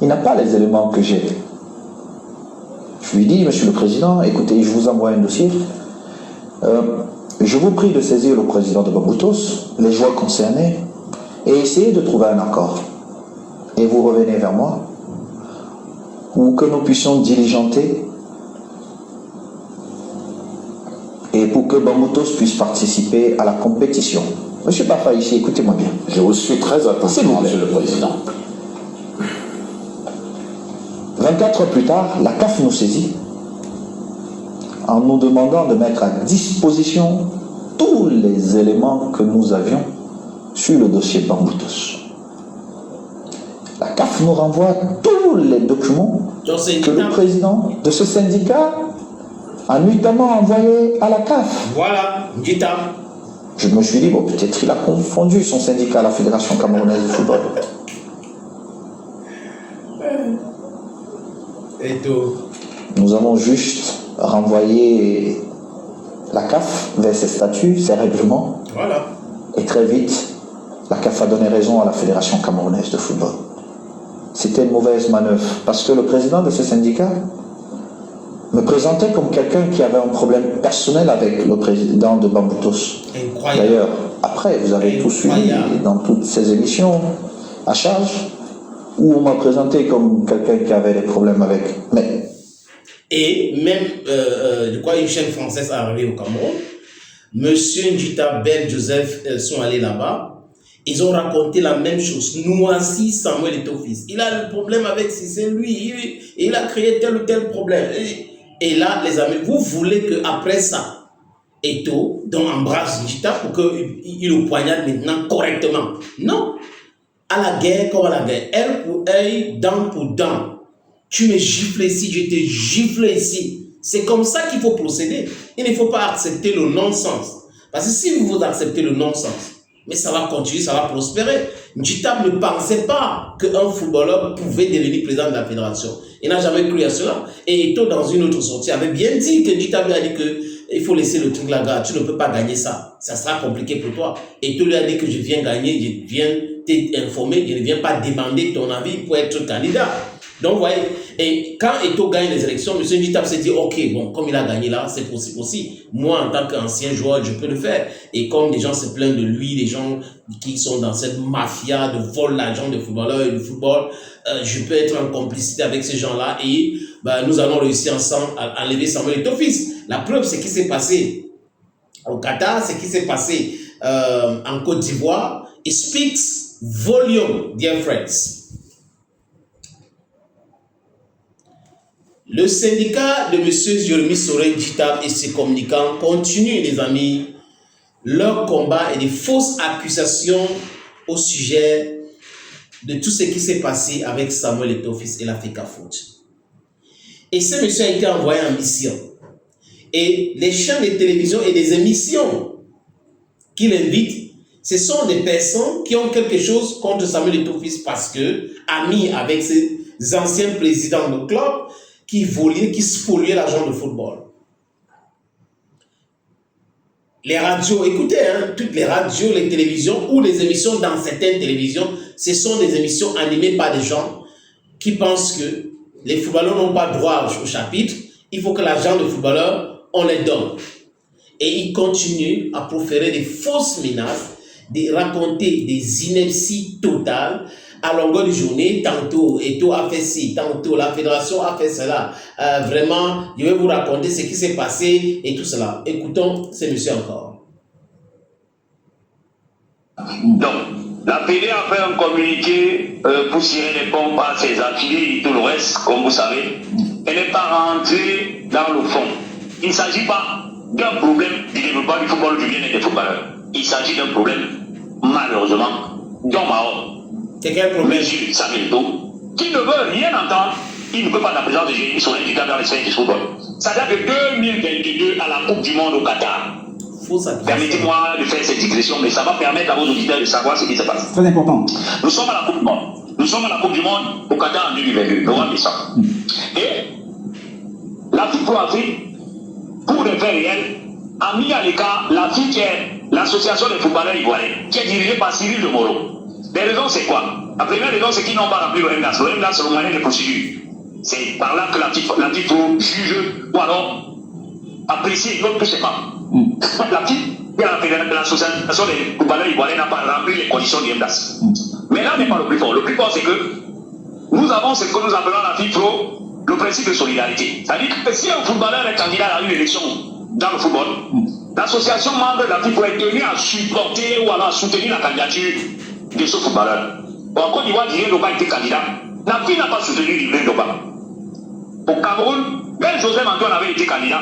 Speaker 5: Il n'a pas les éléments que j'ai. Je lui dis, Monsieur le Président, écoutez, je vous envoie un dossier. Je vous prie de saisir le président de Bamboutos, les joueurs concernés, et essayer de trouver un accord. Et vous revenez vers moi, ou que nous puissions diligenter, et pour que Bamboutos puisse participer à la compétition. Monsieur Bafa, ici, écoutez-moi bien.
Speaker 6: Je vous suis très attentivement, Monsieur le Président.
Speaker 5: 24 heures plus tard, la CAF nous saisit en nous demandant de mettre à disposition tous les éléments que nous avions sur le dossier Bamboutos. La CAF nous renvoie tous les documents que le président de ce syndicat a nuitamment envoyé à la CAF.
Speaker 2: Voilà, Nditap.
Speaker 5: Je me suis dit, bon, peut-être il a confondu son syndicat à la Fédération camerounaise de football.
Speaker 2: Et tout.
Speaker 5: Nous avons juste renvoyé la CAF vers ses statuts, ses règlements.
Speaker 2: Voilà.
Speaker 5: Et très vite, la CAF a donné raison à la Fédération camerounaise de football. C'était une mauvaise manœuvre parce que le président de ce syndicat me présentait comme quelqu'un qui avait un problème personnel avec le président de Bamboutos.
Speaker 2: Incroyable.
Speaker 5: D'ailleurs, après, vous avez tout suivi dans toutes ces émissions à charge où on m'a présenté comme quelqu'un qui avait des problèmes avec... Mais...
Speaker 2: Et même, de quoi une chaîne française est arrivée au Cameroun, Monsieur Nditap, Ben Joseph sont allés là-bas. Ils ont raconté la même chose. Noisy Samuel est au fils. Il a le problème avec si c'est lui. Il a créé tel ou tel problème. Et là, les amis, vous voulez qu'après ça, Eto, donc embrasse Nditap pour qu'il le poignarde maintenant correctement. Non. À la guerre comme à la guerre. Œil pour œil, dent pour dent. Tu me gifles ici, je te gifle ici. C'est comme ça qu'il faut procéder. Il ne faut pas accepter le non-sens. Parce que si vous acceptez le non-sens, mais ça va continuer, ça va prospérer. Ndjitab ne pensait pas qu'un footballeur pouvait devenir président de la fédération. Il n'a jamais cru à cela. Et Eto'o, dans une autre sortie, avait bien dit que Ndjitab lui a dit qu'il faut laisser le truc là-bas, tu ne peux pas gagner ça. Ça sera compliqué pour toi. Eto'o lui a dit que je viens gagner, je viens t'informer, je ne viens pas demander ton avis pour être candidat. Donc, vous voyez, et quand Eto'o gagne les élections, M. Ndjitab s'est dit, ok, bon, comme il a gagné là, c'est possible aussi. Moi, en tant qu'ancien joueur, je peux le faire. Et comme les gens se plaignent de lui, les gens qui sont dans cette mafia de vol d'argent des footballeurs et du football, je peux être en complicité avec ces gens-là et nous allons réussir ensemble à enlever Samuel Eto'o fils. La preuve, c'est ce qui s'est passé au Qatar, ce qui s'est passé en Côte d'Ivoire. It speaks volume, dear friends. Le syndicat de M. Jérémy Sorel Ndjitab et ses communicants continuent, les amis, leur combat et des fausses accusations au sujet de tout ce qui s'est passé avec Samuel Eto'o fils et l'Africa Foot. Et ce monsieur a été envoyé en mission. Et les chaînes de télévision et des émissions qu'il invite, ce sont des personnes qui ont quelque chose contre Samuel Eto'o fils parce que, amis avec ces anciens présidents de club, qui volaient, qui spoliaient l'argent de football. Les radios, écoutez, toutes les radios, les télévisions ou les émissions dans certaines télévisions, ce sont des émissions animées par des gens qui pensent que les footballeurs n'ont pas droit au chapitre, il faut que l'argent de footballeurs, on les donne. Et ils continuent à proférer des fausses menaces, de raconter des inepties totales, à longueur de journée, tantôt Eto'o a fait ci, tantôt la fédération a fait cela. Vraiment, je vais vous raconter ce qui s'est passé et tout cela. Écoutons ce monsieur encore.
Speaker 7: Donc, la PD a fait un communiqué pour tirer les pompes à ses affiliés et tout le reste, comme vous savez. Elle n'est pas rentrée dans le fond. Il ne s'agit pas d'un problème du développement du football, du bien-être des footballeurs. Il s'agit d'un problème, malheureusement, d'homme à homme.
Speaker 2: C'est quel problème?
Speaker 7: Monsieur Samuel Eto'o, qui ne veut rien entendre, il ne peut pas la présence de Jérémy Sorel Ndjitab dans les sphères du football. C'est-à-dire que 2022, à la Coupe du Monde au Qatar, permettez-moi de faire cette digression, mais ça va permettre à vos auditeurs de savoir ce qui se passe.
Speaker 4: Très important.
Speaker 7: Nous sommes à la Coupe du Monde. Nous sommes à la Coupe du Monde au Qatar en 2022, novembre-décembre. Et la FIFA Afrique, pour des faits réels, a mis à l'écart la FIF, qui est l'association des footballeurs ivoiriens, qui est dirigée par Cyril de Moro. Les raisons, c'est quoi? La première raison, c'est qu'ils n'ont pas rempli le MDAS. Le MDAS, c'est le moyen de procédure. C'est par là que la FIF juge ou alors apprécie l'autre que c'est pas. La FIF, l'association des footballeurs ivoiriens, n'a pas rempli les conditions du MDAS. Mais là n'est pas le plus fort. Le plus fort, c'est que nous avons ce que nous appelons la FIF Pro, le principe de solidarité. C'est-à-dire que si un footballeur est candidat à une élection dans le football, l'association membre de la FIF Pro est tenue à supporter ou alors à soutenir la candidature de ce footballeur. En Côte d'Ivoire, Didier Drogba a été candidat. La FIF n'a pas soutenu Didier Drogba. Au Cameroun, Ben Joseph Antoine avait été candidat.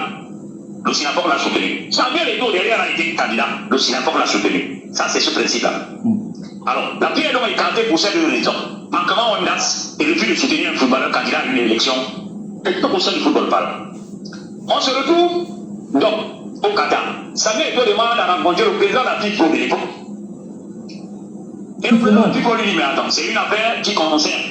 Speaker 7: Le Sinapok l'a soutenu. Samuel Eto'o derrière a été candidat. Le Sinapok l'a soutenu. Ça, c'est ce principe-là. Alors, la FIF est donc écartée pour cette raison. Manquement au MDAS et refus de soutenir un footballeur candidat à une élection. Et tout au sein du football parle. On se retrouve donc au Qatar. Samuel Eto'o demande à rencontrer le président de la FIF de l'époque. Et le président de la FIF lui dit, mais attends, c'est une affaire qui concerne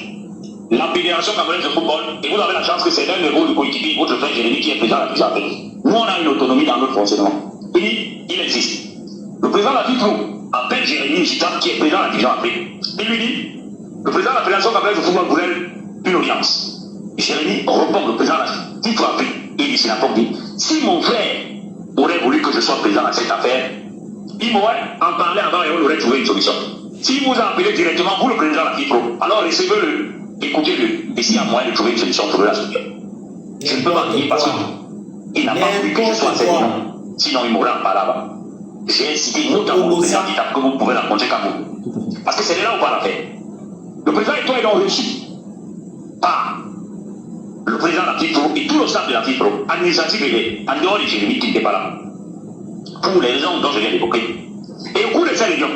Speaker 7: la Fédération camerounaise de football, et vous avez la chance que c'est l'un de vos coéquipiers, votre frère Jérémy, qui est président de la FIF Afrique. Nous, on a une autonomie dans notre fonctionnement. Il existe. Le président de la FIF appelle Jérémy Ndjitab, qui est président de la FIF Afrique. Il lui dit, le président de la Fédération camerounaise de football voulait une audience. Jérémy répond le président de la FIF Afrique. Il dit, si mon frère aurait voulu que je sois président de cette affaire, il m'aurait en parlé avant et on aurait trouvé une solution. Si vous appelez directement, vous le président de la FIF Pro, alors recevez-le, écoutez-le, et s'il y a moyen de trouver une solution, pour la soutenir. Je ne peux pas dire parce qu'il n'a pas voulu que je sois à cette réunion, sinon il m'aurait en parlé avant. J'ai incité notamment le président d'État que vous pouvez rencontrer quand vous. Parce que c'est de là où on va la faire. Le président Eto'o est donc reçu par le président de la FIF Pro et tout le staff de la FIF Pro, administratif et en dehors de Jérémy qui n'était pas là. Pour les raisons dont je viens d'évoquer. Et au cours de cette réunion,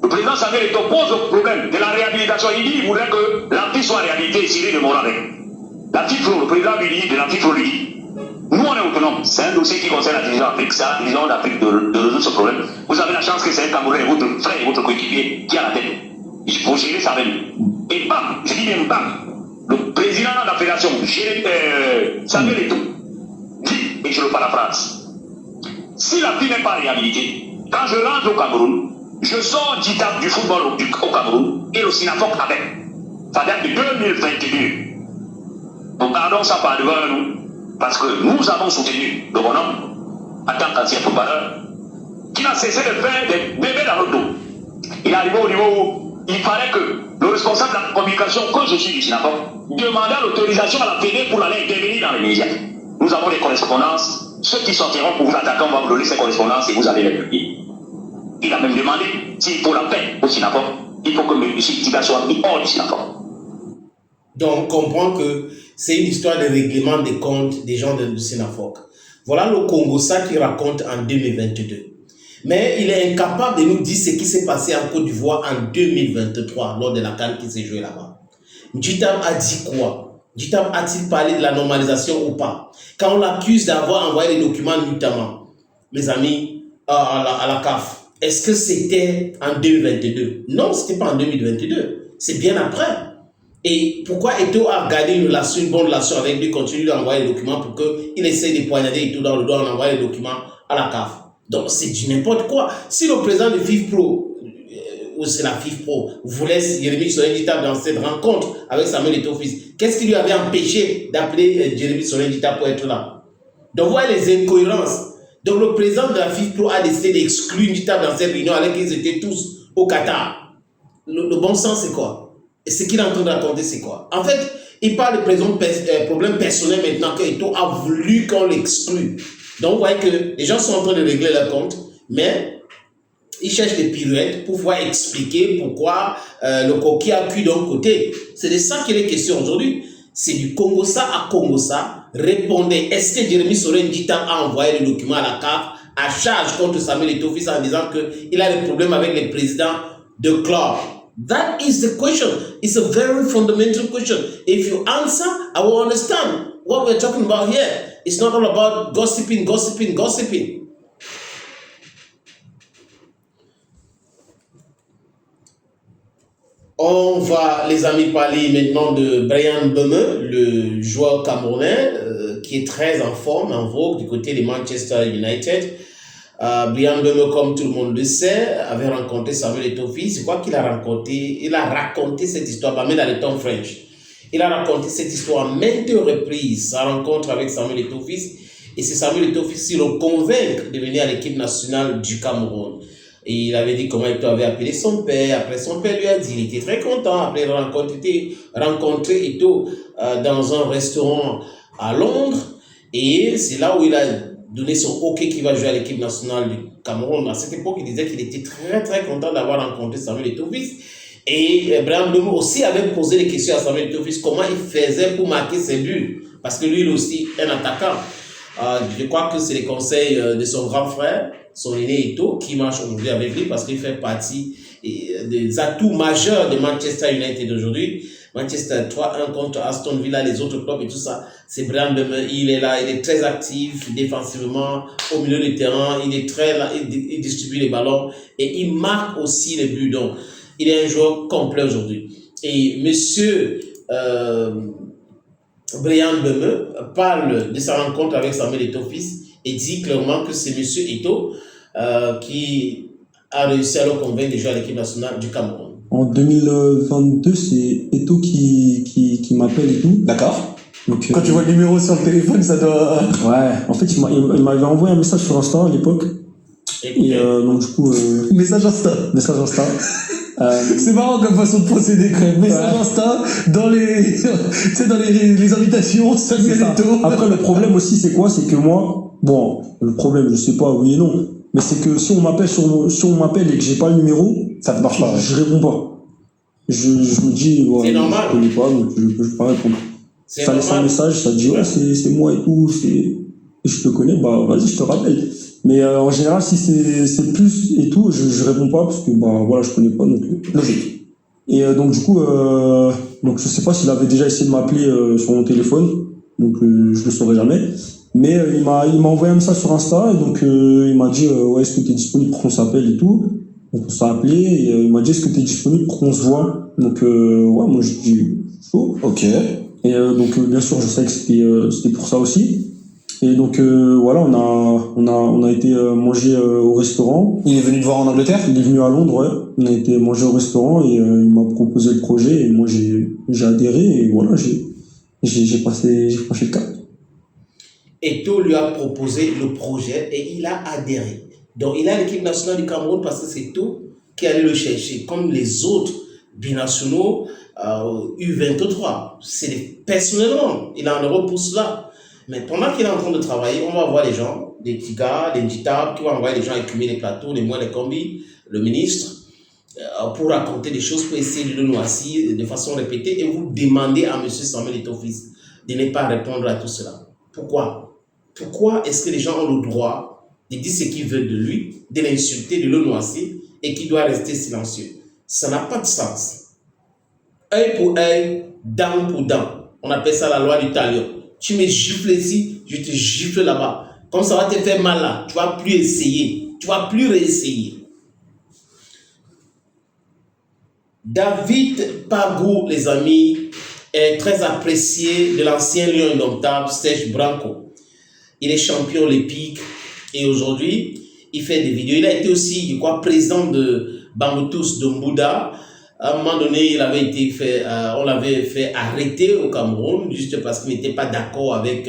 Speaker 7: le président Samuel Eto'o pose le problème de la réhabilitation. Il dit qu'il voudrait que la FIF soit réhabilitée et Cyril de Moro avec. La FIF Pro, le président lui dit, de la FIF Pro lui dit, Nous, on est autonomes. C'est un dossier qui concerne la division d'Afrique. C'est à la division d'Afrique de résoudre ce problème. Vous avez la chance que c'est un Camerounais, votre frère et votre coéquipier qui a la tête. Il faut gérer ça avec lui. Et bam, je dis bien bam, le président de la fédération, Samuel Eto'o, dit, et je le paraphrase, si la fille n'est pas réhabilitée, quand je rentre au Cameroun, je sors du football au Cameroun et le Sinafoc avec. Ça date de 2022. Donc gardons ça par devant nous, parce que nous avons soutenu le bonhomme en tant qu'ancien footballeur qui n'a cessé de faire des bébés dans le dos. Il est arrivé au niveau où il fallait que le responsable de la communication, que je suis du Sinafoc, demandait l'autorisation à la Fédé pour aller intervenir dans les médias. Nous avons des correspondances. Ceux qui sortiront pour vous attaquer, on va vous donner ces correspondances et vous allez les publier. Il a même demandé s'il faut la paix au Sinafoc, il faut que M. Tita soit mis hors du Sinafoc.
Speaker 2: Donc, on comprend que c'est une histoire de règlement des comptes des gens du Sinafoc. Voilà le Congo, ça qu'il raconte en 2022. Mais il est incapable de nous dire ce qui s'est passé en Côte d'Ivoire en 2023, lors de la CAN qui s'est jouée là-bas. Djitam a dit quoi? Djitam a-t-il parlé de la normalisation ou pas? Quand on l'accuse d'avoir envoyé les documents notamment, mes amis, à la CAF, est-ce que c'était en 2022? Non, ce n'était pas en 2022. C'est bien après. Et pourquoi Eto'o a gardé une bonne relation avec lui, continue d'envoyer les documents pour qu'il essaie de poignarder Eto'o dans le dos en envoyant les documents à la CAF? Donc c'est du n'importe quoi. Si le président de FIFPro, ou c'est la FIFPro, voulait Jérémy Sorin-Dita dans cette rencontre avec Samuel Eto'o fils, qu'est-ce qui lui avait empêché d'appeler Jérémy Sorin-Dita pour être là? Donc vous voyez les incohérences. Donc le président de la FIFPro a décidé d'exclure Dita dans cette réunion alors qu'ils étaient tous au Qatar. Le bon sens c'est quoi? Et ce qu'il est en train de raconter c'est quoi? En fait, il parle de problèmes personnels maintenant que Eto'o a voulu qu'on l'exclue. Donc, vous voyez que les gens sont en train de régler leur compte, mais ils cherchent des pirouettes pour pouvoir expliquer pourquoi le coquille a cul d'un côté. C'est de ça qu'il est question aujourd'hui. C'est du Congo-ça à Congo-ça. Répondez, est-ce que Jérémy Sorin-Dita a envoyé le document à la CAF à charge contre Samuel Eto'o fils en disant qu'il a des problèmes avec les présidents de club? That is the question. It's a very fundamental question. If you answer, I will understand what we're talking about here. It's not all about gossiping. On va, les amis, parler maintenant de Bryan Mbeumo, le joueur camerounais qui est très en forme, en vogue du côté de Manchester United. Bryan Mbeumo, comme tout le monde le sait, avait rencontré Samuel Eto'o fils. C'est quoi qu'il a raconté? Il a raconté cette histoire, mais dans le temps French. Il a raconté cette histoire à maintes reprises, sa rencontre avec Samuel Eto'o fils. Et c'est Samuel Eto'o fils qui le convainc de venir à l'équipe nationale du Cameroun. Et il avait dit comment Eto'o avait appelé son père. Après, son père lui a dit, il était très content. Après, il a rencontré Eto'o dans un restaurant à Londres. Et c'est là où il a donné son OK qui va jouer à l'équipe nationale du Cameroun. À cette époque, il disait qu'il était très très content d'avoir rencontré Samuel Eto'o fils. Et Bryan Mbeumo aussi avait posé des questions à Samuel Eto'o fils, comment il faisait pour marquer ses buts. Parce que lui, il est aussi un attaquant. Je crois que c'est les conseils de son grand frère, son aîné Eto'o, qui marche aujourd'hui avec lui parce qu'il fait partie des atouts majeurs de Manchester United aujourd'hui. Manchester 3-1 contre Aston Villa, les autres clubs et tout ça. C'est Bryan Mbeumo, il est là, il est très actif défensivement au milieu du terrain, il est très là, il distribue les ballons et il marque aussi les buts. Donc, il est un joueur complet aujourd'hui. Et monsieur Bryan Mbeumo parle de sa rencontre avec Samuel Eto'o fils et dit clairement que c'est monsieur Eto'o qui a réussi à le convaincre de jouer à l'équipe nationale du Cameroun.
Speaker 8: En 2022, c'est Eto'o qui m'appelle et tout.
Speaker 5: D'accord.
Speaker 8: Donc,
Speaker 5: quand tu vois le numéro sur le téléphone, ça doit...
Speaker 8: Ouais, en fait, il m'avait envoyé un message sur Insta à l'époque. Et donc du coup...
Speaker 5: Message Insta. C'est marrant comme façon de procéder quand même. Message Insta dans les, tu sais, dans les invitations, Samuel Eto'o.
Speaker 8: Après le problème aussi c'est quoi? C'est que moi, bon, le problème je sais pas oui et non, mais c'est que si on m'appelle et que j'ai pas le numéro,
Speaker 5: ça ne marche pas.
Speaker 8: Je réponds pas. Je me dis ouais,
Speaker 2: c'est normal.
Speaker 8: Je connais pas donc je peux pas répondre. Ça laisse un message, ça te dit ouais c'est moi et tout, je te connais, bah vas-y je te rappelle. Mais en général, si c'est plus et tout, je réponds pas parce que bah voilà, je connais pas donc logique. Et donc du coup, donc je sais pas s'il avait déjà essayé de m'appeler sur mon téléphone, donc je le saurai jamais. Mais il m'a envoyé un message sur Insta, et donc il m'a dit ouais, est-ce que tu es disponible pour qu'on s'appelle et tout. Donc on s'est appelé, et il m'a dit est-ce que tu es disponible pour qu'on se voit. Donc ouais, moi je dis chaud.
Speaker 4: Ok.
Speaker 8: Et donc bien sûr je savais que c'était pour ça aussi. Et donc voilà, on a été manger au restaurant.
Speaker 4: Il est venu te voir en Angleterre?
Speaker 8: Il est venu à Londres, ouais. On a été manger au restaurant, et il m'a proposé le projet, et moi j'ai adhéré, et voilà, j'ai passé le cap.
Speaker 2: Eto'o lui a proposé le projet et il a adhéré. Donc il a l'équipe nationale du Cameroun parce que c'est Eto'o qui allait le chercher, comme les autres binationaux U23. Personnellement, il est en Europe pour cela. Mais pendant qu'il est en train de travailler, on va voir les gens, des petits gars, des petits tables, qui vont envoyer les gens écumer les plateaux, les mois, les combis, le ministre, pour raconter des choses, pour essayer de le noircir de façon répétée, et vous demandez à M. Samuel Eto'o Fils de ne pas répondre à tout cela. Pourquoi est-ce que les gens ont le droit de dire ce qu'ils veulent de lui, de l'insulter, de le noircir, et qu'il doit rester silencieux? Ça n'a pas de sens. Œil pour œil, dent pour dent. On appelle ça la loi du talion. Tu me gifles ici, je te gifle là-bas. Comme ça va te faire mal là, tu ne vas plus essayer. Tu ne vas plus réessayer. David Pagou, les amis, est très apprécié de l'ancien lion indomptable Serge Branco. Il est champion olympique et aujourd'hui, il fait des vidéos. Il a été aussi, je crois, président de Bamboutus de Mbouda. À un moment donné, on l'avait fait arrêter au Cameroun juste parce qu'il n'était pas d'accord avec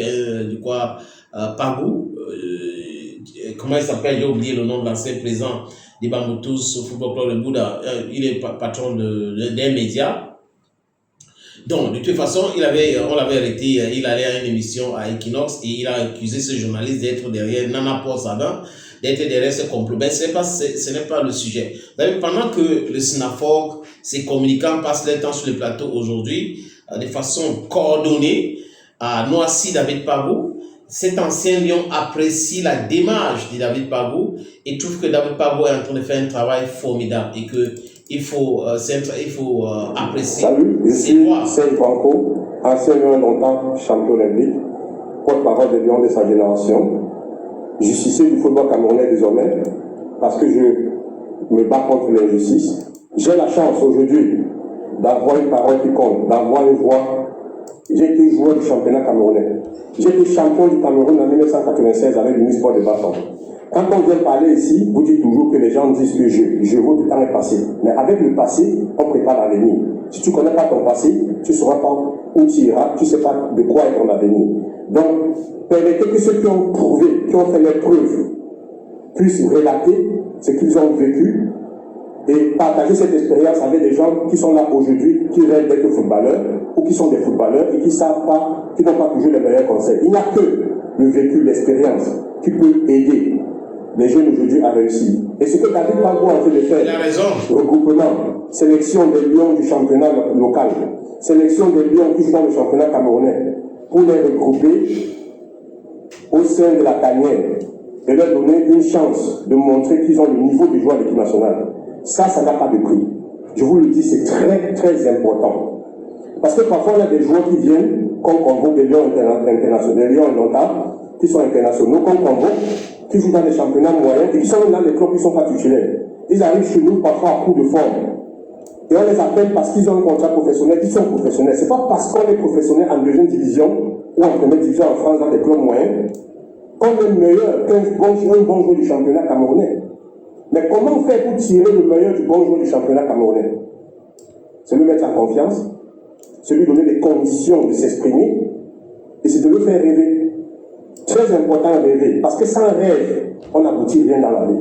Speaker 2: Pagou. Comment il s'appelle? J'ai oublié le nom de l'ancien président des Bamboutus au Football Club de Mbouda. Il est patron d'un média. Donc, de toute façon, on l'avait arrêté, il allait à une émission à Equinox et il a accusé ce journaliste d'être derrière Nana Paul Sadan, d'être derrière ce complot. Ben, ce n'est pas le sujet. Pendant que le SNAFOC, ses communicants passent leur temps sur le plateau aujourd'hui, de façon coordonnée, à noircir David Pagou, cet ancien lion apprécie la démarche de David Pagou et trouve que David Pagou est en train de faire un travail formidable et que il faut apprécier.
Speaker 9: Salut, je suis Serge Branco, ancien lion indomptable, champion olympique, porte-parole des lions de sa génération, justicier du football camerounais désormais, parce que je me bats contre l'injustice. J'ai la chance aujourd'hui d'avoir une parole qui compte, d'avoir une voix. J'ai été joueur du championnat camerounais. J'ai été champion du Cameroun en 1996 avec l'Unisport de Bâton. Quand on vient parler ici, vous dites toujours que les gens disent que je veux que le temps est passé. Mais avec le passé, on prépare l'avenir. Si tu ne connais pas ton passé, tu ne sauras pas où tu iras, tu ne sais pas de quoi est ton avenir. Donc, permettez que ceux qui ont prouvé, qui ont fait leurs preuves, puissent relater ce qu'ils ont vécu et partager cette expérience avec des gens qui sont là aujourd'hui, qui rêvent d'être footballeurs ou qui sont des footballeurs et qui savent pas, qui n'ont pas toujours les meilleurs conseils. Il n'y a que le vécu, l'expérience qui peut aider les jeunes aujourd'hui à réussir. Et ce que David Pagou a en train de faire, regroupement, sélection des lions du championnat local, sélection des lions qui jouent dans le championnat camerounais, pour les regrouper au sein de la tanière et leur donner une chance de montrer qu'ils ont le niveau de joueur de l'équipe nationale. Ça n'a pas de prix. Je vous le dis, c'est très très important. Parce que parfois, il y a des joueurs qui viennent, comme Congo, des lions internationaux, des lions indomptables, qui sont internationaux, comme Congo, qui jouent dans les championnats moyens et qui sont dans les clubs qui ne sont pas titulaires. Ils arrivent chez nous parfois à coup de forme. Et on les appelle parce qu'ils ont un contrat professionnel, ils sont professionnels. Ce n'est pas parce qu'on est professionnel en deuxième division ou en première division en France dans des clubs moyens qu'on est meilleur qu'un bon joueur du championnat camerounais. Mais comment faire pour tirer le meilleur du bon joueur du championnat camerounais? C'est lui mettre en confiance, c'est lui donner les conditions de s'exprimer et c'est de le faire rêver. Très important à rêver, parce que sans rêve, on n'aboutit rien dans la vie.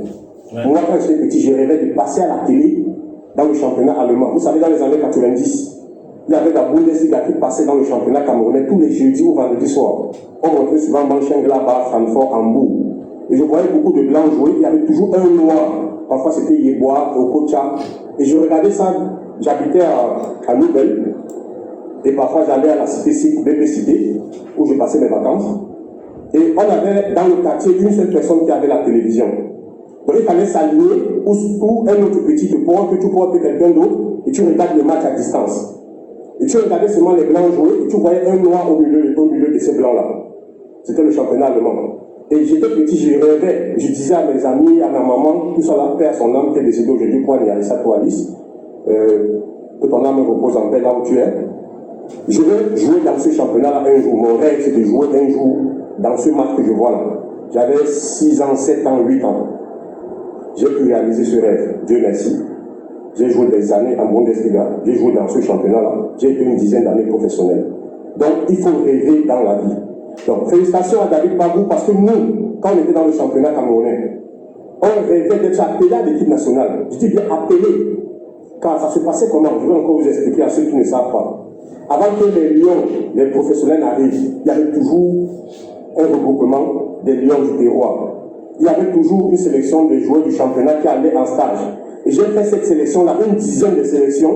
Speaker 9: Ouais. Moi, quand j'étais petit, je rêvais de passer à la télé dans le championnat allemand. Vous savez, dans les années 90, il y avait la Bundesliga qui passait dans le championnat camerounais tous les jeudis ou vendredis soirs. On montrait souvent Mönchengladbach, Francfort, Hambourg. Et je voyais beaucoup de blancs jouer, il y avait toujours un noir. Parfois c'était Yeboah, Okocha. Et je regardais ça, j'habitais à Nouvelle. Et parfois j'allais à la cité, BP Cité, où je passais mes vacances. Et on avait dans le quartier une seule personne qui avait la télévision. Donc il fallait s'allier ou un autre petit te porte, que tu portes quelqu'un d'autre, et tu regardes le match à distance. Et tu regardais seulement les blancs jouer, et tu voyais un noir au milieu de ces blancs-là. C'était le championnat allemand. Et j'étais petit, je rêvais. Je disais à mes amis, à ma maman, tout ça là, père son âme qui est décédé aujourd'hui, quoi, Nialissa Alice, que ton âme repose en paix là où tu es. Je veux jouer dans ce championnat-là un jour. Mon rêve, c'est de jouer un jour dans ce match que je vois là. J'avais 6 ans, 7 ans, 8 ans. J'ai pu réaliser ce rêve. Dieu merci. J'ai joué des années en Bundesliga. J'ai joué dans ce championnat-là. J'ai été une dizaine d'années professionnel. Donc, il faut rêver dans la vie. Donc, félicitations à David Bagou parce que nous, quand on était dans le championnat camerounais, on rêvait d'être appelé à l'équipe nationale. Je dis bien appelé. Car ça se passait comment? Je vais encore vous expliquer à ceux qui ne savent pas. Avant que les lions, les professionnels arrivent, il y avait toujours un regroupement des lions du terroir. Il y avait toujours une sélection de joueurs du championnat qui allaient en stage. Et j'ai fait cette sélection-là, une dizaine de sélections,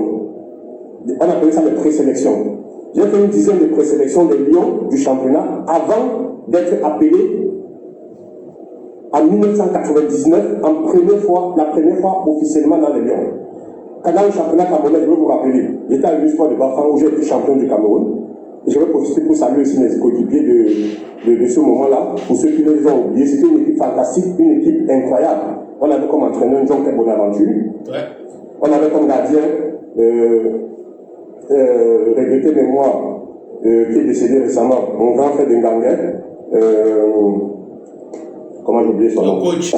Speaker 9: on appelait ça des présélections. J'ai fait une dizaine de présélections des lions du championnat avant d'être appelé en 1999, la première fois officiellement dans les lions. Dans le championnat camerounais, je vais vous rappeler, j'étais à l'Unisport de Bafang où j'ai été champion du Cameroun. Et je vais profiter pour saluer aussi mes coéquipiers de ce moment-là. Pour ceux qui les ont oubliés, c'était une équipe fantastique, une équipe incroyable. On avait comme entraîneur John Bonaventure. Ouais. On avait comme gardien, regretté mémoire, qui est décédé récemment, mon grand frère d'Enganguet. Comment j'ai oublié son nom? Le coach.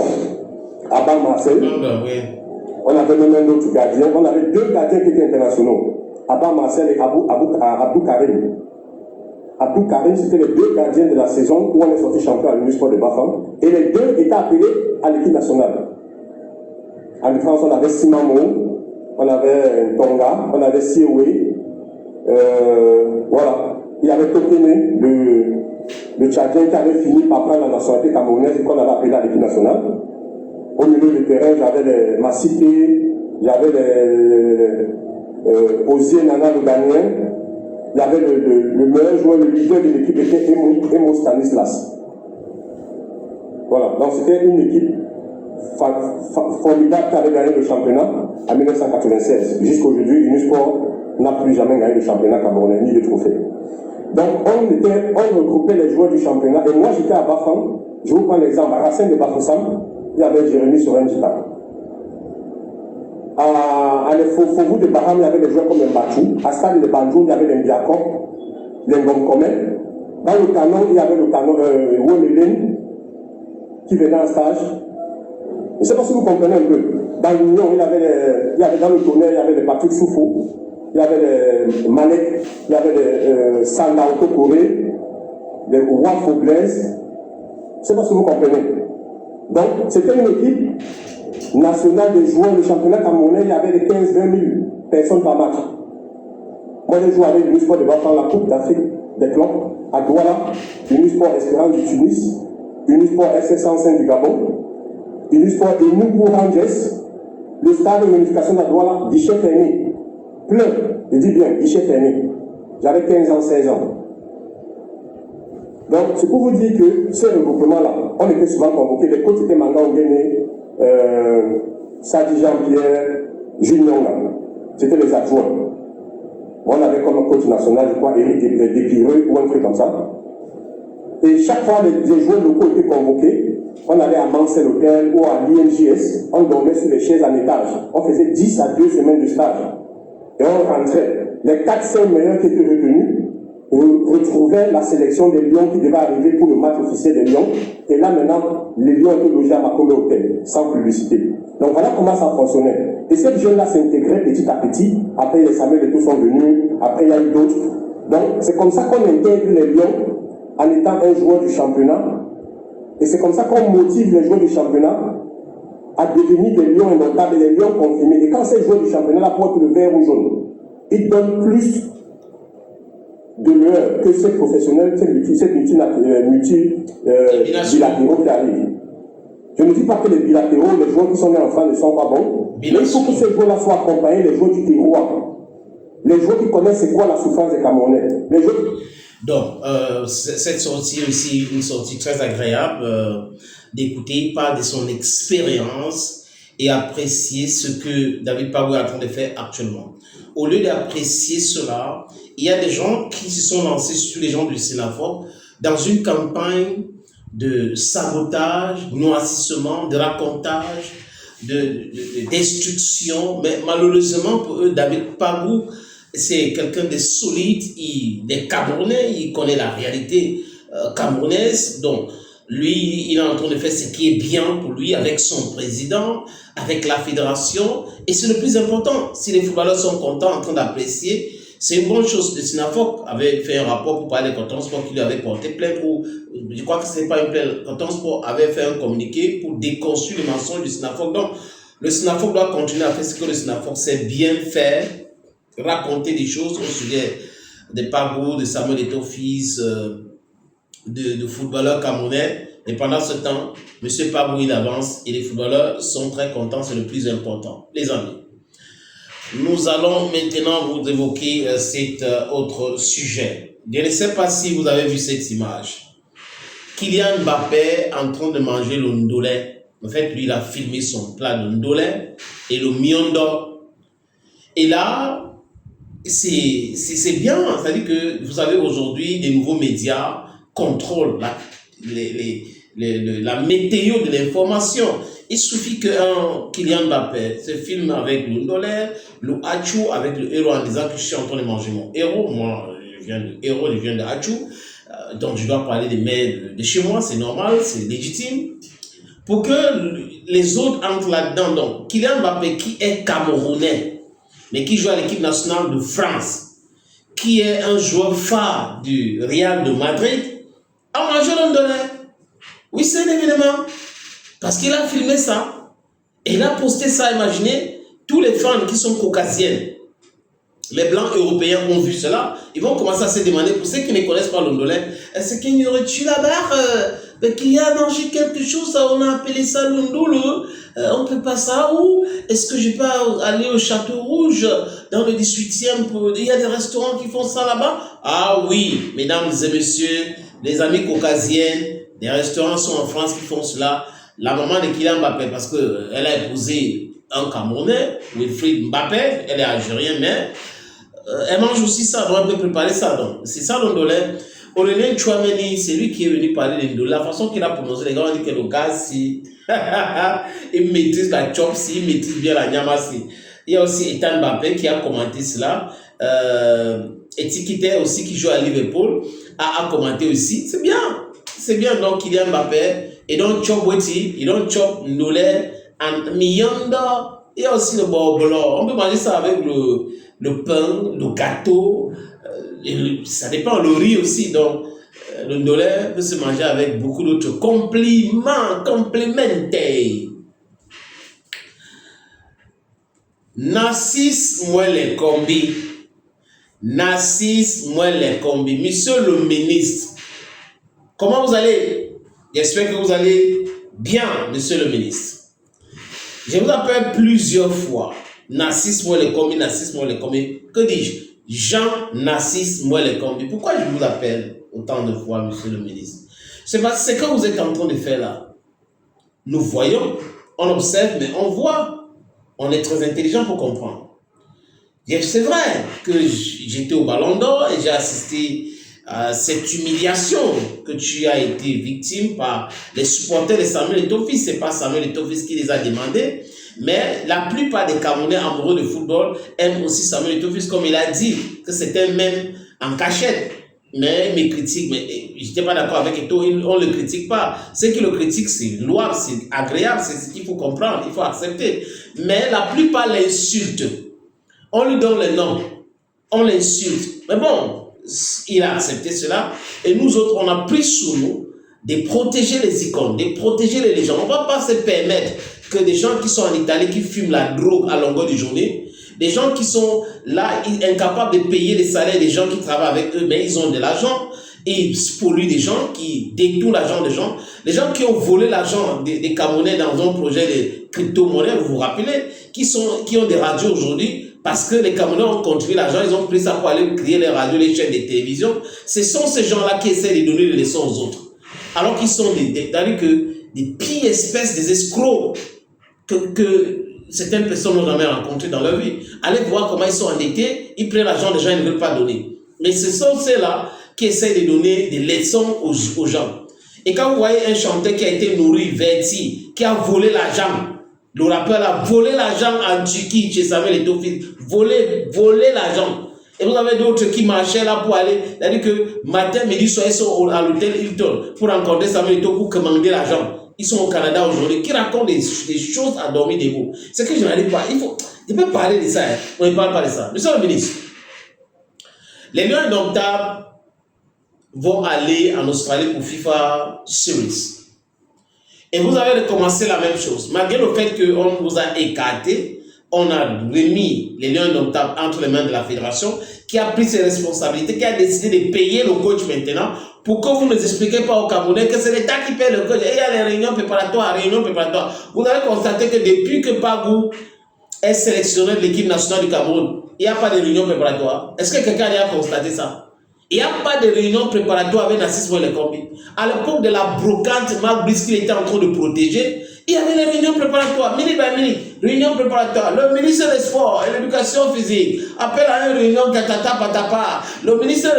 Speaker 9: Abba Marcel. Oui. On avait même un autre gardien. On avait 2 gardiens qui étaient internationaux. Abba Marcel et Abdou Karim. Abdou Karim, c'était les 2 gardiens de la saison où on est sorti champion à l'Unisport de Bafang. Et les 2 étaient appelés à l'équipe nationale. En France, on avait Simamo, on avait Tonga, on avait Sioué. Voilà. Il y avait Tokene, le Tchadien qui avait fini par prendre la nationalité camerounaise et qu'on avait appelé à l'équipe nationale. Au milieu du terrain, j'avais les Massité, j'avais les Osier Nana le Ghanéen, il y avait le meilleur joueur, le leader de l'équipe était Emo Stanislas. Voilà, donc c'était une équipe formidable qui avait gagné le championnat en 1996. Jusqu'aujourd'hui, Unisport n'a plus jamais gagné le championnat camerounais, ni de trophée. Donc on regroupait les joueurs du championnat, et moi j'étais à Bafang, je vous prends l'exemple, à Racine de Bafoussam, il y avait Jérémy Sorenjita. À l'Efofou de Baham, il y avait des joueurs comme Mbachou. À Stade de Banjou, il y avait les Mbiakop, les Ngomkome. Dans le canon, il y avait le canon Womelin qui venait en stage. Je ne sais pas si vous comprenez un peu. Dans l'Union, il y avait dans le tonnerre, il y avait les Patrick Soufou, il y avait les Malek, il y avait les Sandaoto Corée, les Wafo Blaise. Je ne sais pas si vous comprenez. Donc, c'était une équipe nationale de joueurs. Le championnat camerounais, il y avait 15-20 000 personnes par match. Moi, j'ai joué avec l'Unisport de Bafang, la Coupe d'Afrique des clubs, à Douala, l'Unisport Espérance du Tunis, l'Unisport SS105 du Gabon, l'Unisport Enugu Rangers, le stade de l'unification de Douala, guichet fermé. Plein, je dis bien, guichet fermé. J'avais 15 ans, 16 ans. Donc, c'est pour vous dire que ce regroupement-là, on était souvent convoqués. Les coachs étaient Manga Ogene, Sadi Jean-Pierre, Jules Nyonga. C'était les adjoints. On avait comme coach national, je crois, Éric Dépireux ou un truc comme ça. Et chaque fois, les joueurs locaux étaient convoqués. On allait à Mansell Hotel ou à l'IMJS. On dormait sur les chaises en étage. On faisait 10 à 2 semaines de stage. Et on rentrait. Les 4-5 meilleurs qui étaient retenus retrouvaient la sélection des Lions qui devait arriver pour le match officiel des Lions. Et là, maintenant, les Lions étaient logés à Makombe Hotel, sans publicité. Donc voilà comment ça fonctionnait. Et ces jeunes-là s'intégraient petit à petit. Après, les Samuel et tout sont venus. Après, il y a eu d'autres. Donc, c'est comme ça qu'on intègre les Lions en étant un joueur du championnat. Et c'est comme ça qu'on motive les joueurs du championnat à devenir des Lions indomptables et des Lions confirmés. Et quand ces joueurs du championnat portent le vert ou jaune, ils donnent plus de l'heure que ces professionnels, ces bilatéraux qui arrivent. Je ne dis pas que les bilatéraux, les joueurs qui sont nés en France ne sont pas bons, mais il faut que ces joueurs-là soient accompagnés des joueurs du terroir. Les joueurs qui connaissent c'est quoi la souffrance des Camerounais.
Speaker 2: Donc, cette sortie est aussi une sortie très agréable d'écouter, parler de son expérience et apprécier ce que David Bagou est en train de faire actuellement. Au lieu d'apprécier cela, il y a des gens qui se sont lancés sur les gens du Sénafor dans une campagne de sabotage, noircissement, de racontage, de destruction. Mais malheureusement pour eux, David Pabou, c'est quelqu'un de solide, il est Camerounais, il connaît la réalité camerounaise. Donc, lui, il est en train de faire ce qui est bien pour lui avec son président, avec la fédération. Et c'est le plus important. Si les footballeurs sont contents, en train d'apprécier, c'est une bonne chose. Le SNAFOC avait fait un rapport pour parler de Coton Sport qui lui avait porté plainte. Je crois que ce n'est pas une plainte. Coton Sport avait fait un communiqué pour déconstruire les mensonges du SNAFOC. Donc, le SNAFOC doit continuer à faire ce que le SNAFOC sait bien faire, raconter des choses au sujet des Pabou, de Samuel Eto'o-Fils, de footballeurs camerounais. Et pendant ce temps, M. Pabou, il avance et les footballeurs sont très contents, c'est le plus important. Les amis, nous allons maintenant vous évoquer cet autre sujet. Je ne sais pas si vous avez vu cette image. Kylian Mbappé en train de manger le ndolé. En fait, lui, il a filmé son plat de ndolé et le miondo. Et là, c'est bien. C'est-à-dire que vous avez aujourd'hui des nouveaux médias contrôlent la météo de l'information. Il suffit qu'un Kylian Mbappé se filme avec le ndolé, le hachou, avec le héros en disant que je suis en train de manger mon héros. Moi, je viens de hachou. Donc, je dois parler des mets de chez moi, c'est normal, c'est légitime. Pour que les autres entrent là-dedans. Donc, Kylian Mbappé, qui est camerounais, mais qui joue à l'équipe nationale de France, qui est un joueur phare du Real de Madrid, a mangé le ndolé. Oui, c'est un événement. Parce qu'il a filmé ça. Et il a posté ça. Imaginez, tous les fans qui sont caucasiennes, les blancs européens ont vu cela. Ils vont commencer à se demander, pour ceux qui ne connaissent pas le ndolé, est-ce qu'il y aurait-tu là-bas qu'il y a mangé quelque chose, on a appelé ça le ndolé, on peut pas ça, ou est-ce que je peux aller au Château Rouge, dans le 18e, il y a des restaurants qui font ça là-bas? Ah oui, mesdames et messieurs, les amis caucasiennes, les restaurants sont en France qui font cela. La maman de Kylian Mbappé, parce qu'elle a épousé un Camerounais, Wilfried Mbappé, elle est algérienne, mais elle mange aussi ça, donc elle peut préparer ça. Donc, c'est ça le ndolé. Aurélien Tchouameni, c'est lui qui est venu parler de ndolé. La façon qu'il a prononcé, les gars ont dit que le gars, si, il maîtrise la chop, si, il maîtrise bien la nyama, si. Il y a aussi Ethan Mbappé qui a commenté cela. Etikite aussi, qui joue à Liverpool, a commenté aussi. C'est bien. C'est bien, donc Kylian Mbappé. Et donc, chop weti, et donc chop ndolé, en miyanda, et aussi le bobolo. On peut manger ça avec le pain, le gâteau, ça dépend, le riz aussi. Donc, le ndolé peut se manger avec beaucoup d'autres compléments. Narcisse Mwele Kombi. Narcisse Mwele Kombi. Monsieur le ministre, comment vous allez? J'espère que vous allez bien, monsieur le ministre. Je vous appelle plusieurs fois Narcisse Mwele Kombi, Narcisse Mwele Kombi. Que dis-je? Jean-Narcisse Mwele Kombi. Pourquoi je vous appelle autant de fois, monsieur le ministre? C'est parce que ce que vous êtes en train de faire là. Nous voyons, on observe, mais on voit. On est très intelligent pour comprendre. C'est vrai que j'étais au Ballon d'Or et j'ai assisté à cette humiliation que tu as été victime par les supporters de Samuel Eto'o-Fils. Ce n'est pas Samuel Eto'o-Fils qui les a demandés, mais la plupart des Camerounais amoureux de football aiment aussi Samuel Eto'o-Fils, comme il a dit, que c'était même en cachette. Mais mes critiques, mais je n'étais pas d'accord avec Eto'o, on ne le critique pas. Ce qui le critique, c'est louable, c'est agréable, c'est ce qu'il faut comprendre, il faut accepter. Mais la plupart l'insultent. On lui donne le nom, on l'insulte. Mais bon, il a accepté cela. Et nous autres, on a pris sur nous de protéger les icônes, de protéger les légendes. On ne va pas se permettre que des gens qui sont en Italie, qui fument la drogue à longueur de journée, des gens qui sont là, incapables de payer les salaires des gens qui travaillent avec eux, mais ils ont de l'argent, et ils polluent des gens, qui détournent l'argent des gens, les gens qui ont volé l'argent des Camerounais dans un projet de crypto-monnaie, vous vous rappelez, qui ont des radios aujourd'hui, parce que les Camerounais ont contribué l'argent, ils ont pris ça pour aller créer les radios, les chaînes de télévision. Ce sont ces gens-là qui essaient de donner des leçons aux autres. Alors qu'ils sont des pires espèces, des escrocs que certaines personnes n'ont jamais rencontrés dans leur vie. Allez voir comment ils sont endettés, ils prennent l'argent des gens, ils ne veulent pas donner. Mais ce sont ceux-là qui essaie de donner des leçons aux gens. Et quand vous voyez un chanteur qui a été nourri, verti, qui a volé l'argent, le rappeur a volé l'argent en Turquie chez Samuel Eto'o, volé l'argent. Et vous avez d'autres qui marchaient là pour aller, c'est-à-dire que matin, midi, soir, ils sont à l'hôtel Hilton pour rencontrer Samuel Eto'o pour commander l'argent. Ils sont au Canada aujourd'hui, qui racontent des choses à dormir debout. C'est que je n'arrive pas. Il peut parler de ça. Hein. On ne parle pas de ça. Monsieur le ministre, les Lions indomptables vont aller en Australie pour FIFA Series. Et vous avez recommencé la même chose. Malgré le fait qu'on vous a écarté, on a remis les Lions indomptables entre les mains de la fédération qui a pris ses responsabilités, qui a décidé de payer le coach maintenant pour que vous ne expliquiez pas aux Camerounais que c'est l'État qui paye le coach. Et il y a les réunions préparatoires. Vous avez constaté que depuis que Bagou est sélectionné de l'équipe nationale du Cameroun, il n'y a pas de réunion préparatoire. Est-ce que quelqu'un a constaté ça? Il n'y a pas de réunion préparatoire avec Narcisse Moïle-Kombi. À l'époque de la brocante, Marc Brice était en train de protéger. Il y avait les réunions préparatoires, minute by minute, réunions préparatoires. Le ministre des Sports et de l'Éducation physique appelle à une réunion katata patapa. Le ministre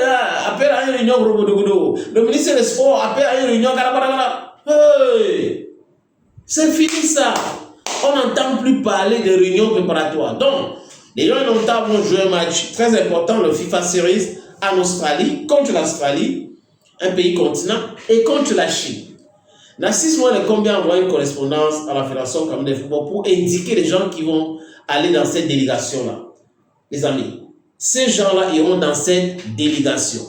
Speaker 2: appelle à une réunion robodogodo. Le ministre des Sports appelle à une réunion karabara. Hey! C'est fini ça. On n'entend plus parler de réunions préparatoires. Donc, les Lions indomptables vont jouer un match très important, le FIFA Series, en Australie, contre l'Australie, un pays continent, et contre la Chine. Narcisse Moïle-Kombi a envoyé une correspondance à la Fédération camerounaise de football pour indiquer les gens qui vont aller dans cette délégation-là. Les amis, ces gens-là iront dans cette délégation.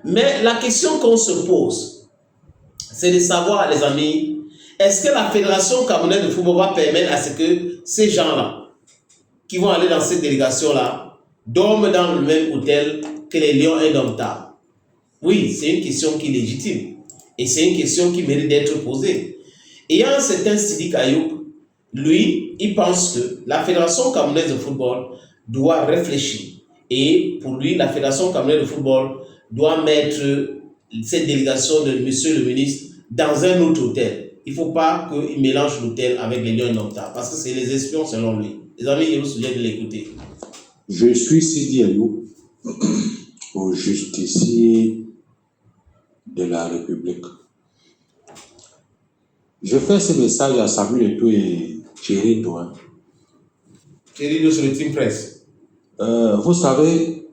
Speaker 2: Mais la question qu'on se pose, c'est de savoir, les amis, est-ce que la Fédération camerounaise de football va permettre à ce que ces gens-là, qui vont aller dans cette délégation-là, dorment dans le même hôtel que les Lions indomptables? Oui, c'est une question qui est légitime. Et c'est une question qui mérite d'être posée. Et il y a un certain Sidi Kayouk, lui, il pense que la Fédération camerounaise de football doit réfléchir. Et pour lui, la Fédération camerounaise de football doit mettre cette délégation de monsieur le ministre dans un autre hôtel. Il ne faut pas qu'il mélange l'hôtel avec les Lions indomptables, parce que c'est les espions selon lui. Les amis, il vous suggère de l'écouter.
Speaker 6: Je suis Sidi Ayou, au justicier de la République. Je fais ce message à Samuel Eto'o et Thierry Douin.
Speaker 2: Thierry Douin sur le Team Press.
Speaker 6: Vous savez,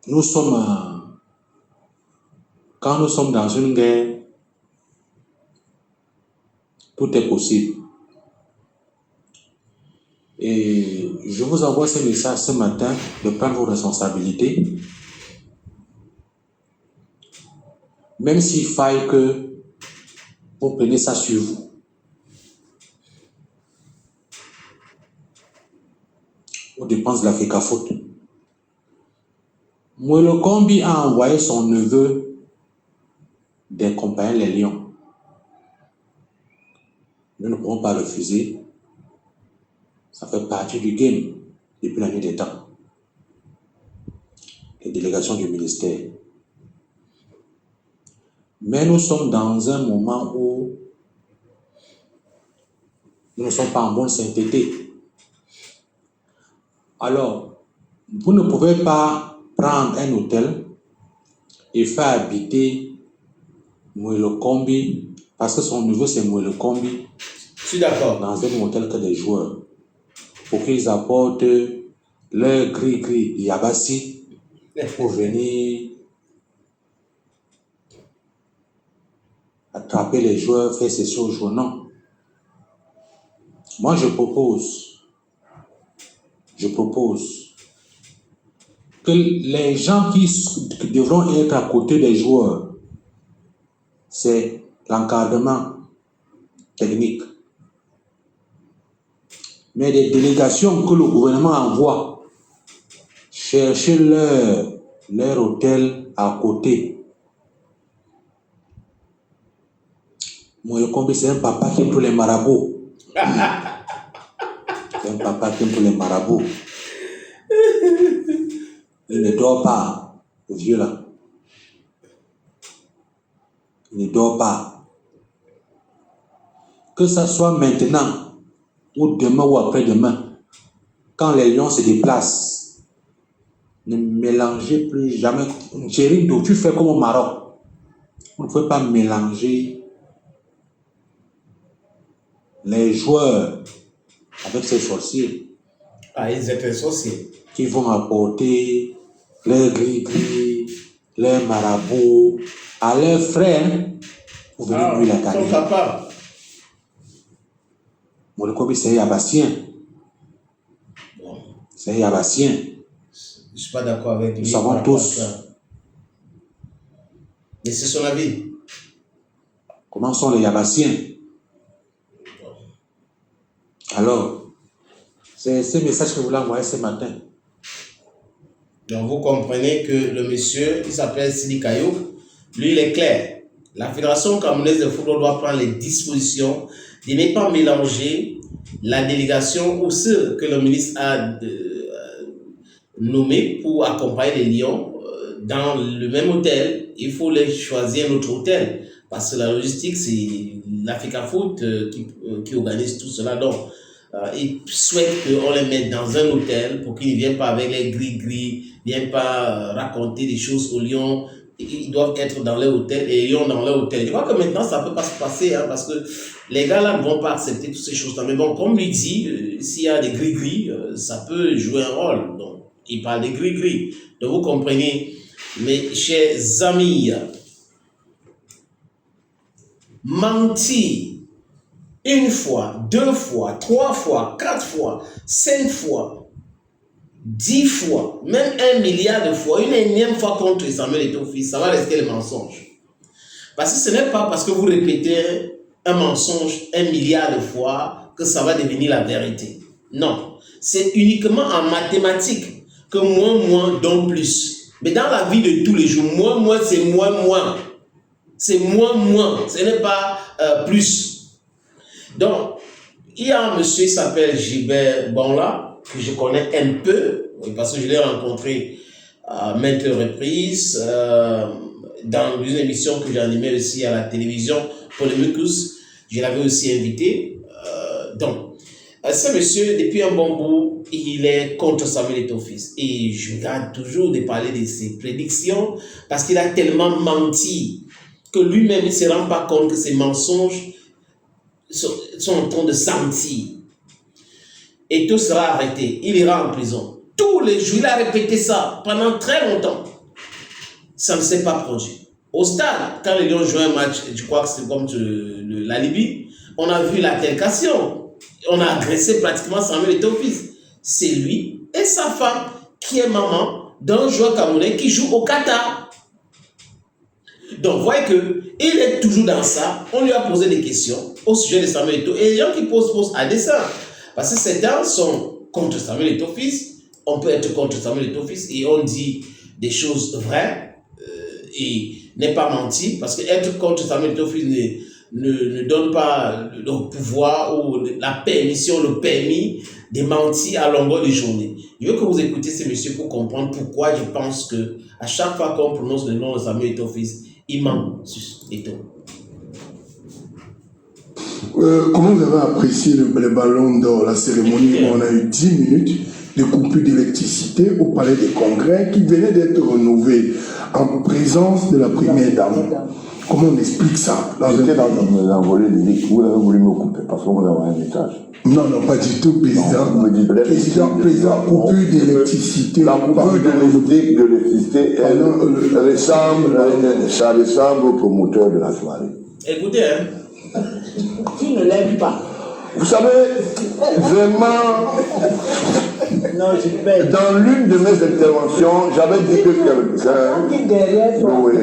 Speaker 6: nous sommes quand nous sommes dans une guerre, tout est possible. Et je vous envoie ce message ce matin de prendre vos responsabilités. Même s'il faille que vous preniez ça sur vous. Aux dépenses de la FECAFOOT. Moïle-Kombi a envoyé son neveu d'accompagner les Lions. Nous ne pourrons pas refuser. Ça fait partie du game depuis la nuit des temps. Les délégations du ministère. Mais nous sommes dans un moment où nous ne sommes pas en bonne sainteté. Alors, vous ne pouvez pas prendre un hôtel et faire habiter Moïle-Kombi, parce que son neveu c'est Moïle-Kombi.
Speaker 2: Je suis d'accord.
Speaker 6: Dans un hôtel que des joueurs, pour qu'ils apportent leur gris-gris Yabassi pour venir attraper les joueurs, faire session au jour. Non. Moi, je propose que les gens qui devront être à côté des joueurs, c'est l'encadrement technique. Mais des délégations que le gouvernement envoie chercher leur hôtel à côté. Moïle-Kombi, c'est un papa qui aime tous les marabouts. C'est un papa qui aime tous les marabouts. Il ne dort pas, le vieux là. Il ne dort pas. Que ça soit maintenant, ou demain ou après-demain, quand les Lions se déplacent, ne mélangez plus jamais. Chérindo, tu fais comme au Maroc. On ne peut pas mélanger les joueurs avec ces sorciers.
Speaker 2: Ah, ils étaient sorciers.
Speaker 6: Qui vont apporter leurs gris-gris, leurs marabouts à leurs frères pour venir lui la
Speaker 2: Ils sont
Speaker 6: gagner.
Speaker 2: capables.
Speaker 6: Molikobi, c'est Yabassien.
Speaker 2: Bon,
Speaker 6: C'est Yabassien.
Speaker 2: je ne suis pas d'accord avec lui.
Speaker 6: Nous savons
Speaker 2: par rapport à
Speaker 6: tous.
Speaker 2: ça. Mais c'est son avis.
Speaker 6: Comment sont les Yabassiens? Alors, c'est ce message que vous l'avez envoyé ce matin.
Speaker 2: Donc vous comprenez que le monsieur, il s'appelle Sidi Kayouk, lui il est clair. La Fédération camerounaise de football doit prendre les dispositions de ne pas mélanger la délégation ou ceux que le ministre a nommés pour accompagner les Lions dans le même hôtel. Il faut les choisir un autre hôtel parce que la logistique, c'est l'Africa Foot qui organise tout cela. Donc, ils souhaitent qu'on les mette dans un hôtel pour qu'ils ne viennent pas avec les gris-gris, ne viennent pas raconter des choses aux Lions. Ils doivent être dans leur hôtel et les Lions dans leur hôtel. Je crois que maintenant, ça ne peut pas se passer parce que les gars-là ne vont pas accepter toutes ces choses-là. Mais bon, comme lui dit, s'il y a des gris-gris, ça peut jouer un rôle. Donc, il parle des gris-gris. Donc, vous comprenez, mes chers amis, mentir une fois, 2 fois, 3 fois, 4 fois, 5 fois, 10 fois, même 1 milliard de fois, une énième fois contre Samuel Eto'o-Fils, ça va rester le mensonge. Parce que ce n'est pas parce que vous répétez un mensonge 1 milliard de fois que ça va devenir la vérité. Non, c'est uniquement en mathématiques que moins donne plus. Mais dans la vie de tous les jours, moins c'est moins. C'est moins, ce n'est pas plus. Donc, il y a un monsieur qui s'appelle Gilbert Bonla, que je connais un peu, parce que je l'ai rencontré à maintes reprises dans une émission que j'ai animée aussi à la télévision, Polémicus. Je l'avais aussi invité. Donc, ce monsieur, depuis un bon bout, il est contre Samuel Eto'o-Fils. Et je garde toujours de parler de ses prédictions parce qu'il a tellement menti que lui-même ne se rend pas compte que ses mensonges sont en train de sentir. Et tout sera arrêté. Il ira en prison. Tous les jours, il a répété ça pendant très longtemps. Ça ne s'est pas produit. Au stade, quand les Lions jouaient un match, je crois que c'était comme la Libye, on a vu l'altercation. On a agressé pratiquement Samuel Eto'o-Fils. C'est lui et sa femme qui est maman d'un joueur camerounais qui joue au Qatar. Donc, vous voyez qu'il est toujours dans ça. On lui a posé des questions au sujet de Samuel Eto'o. Et les gens qui posent à dessein. Parce que certains sont contre Samuel Eto'o-Fils. On peut être contre Samuel Eto'o-Fils et on dit des choses vraies et n'est pas menti. Parce que être contre Samuel Eto'o-Fils ne donne pas le pouvoir ou la permission, le permis de mentir à longueur de journée. Je veux que vous écoutez ces messieurs pour comprendre pourquoi je pense que à chaque fois qu'on prononce le nom de Samuel Eto'o-Fils, il ment sur Eto'o.
Speaker 10: Comment vous avez apprécié le ballon d'or, la cérémonie où on a eu 10 minutes de coupure d'électricité au palais des congrès qui venait d'être renouvelé en présence de la première dame? Comment on explique ça?
Speaker 11: J'étais dans mes envolées lyriques. Vous avez voulu me couper parce que vous avez un message.
Speaker 10: Non, pas du tout, président.
Speaker 11: Non, vous me dites
Speaker 10: président, coupure d'électricité.
Speaker 11: La coupure d'électricité, ça ressemble au promoteur de la soirée.
Speaker 2: Écoutez,
Speaker 12: Tu ne l'aimes pas.
Speaker 11: Vous savez, vraiment, dans l'une de mes interventions, j'avais dit que quelqu'un... Oui,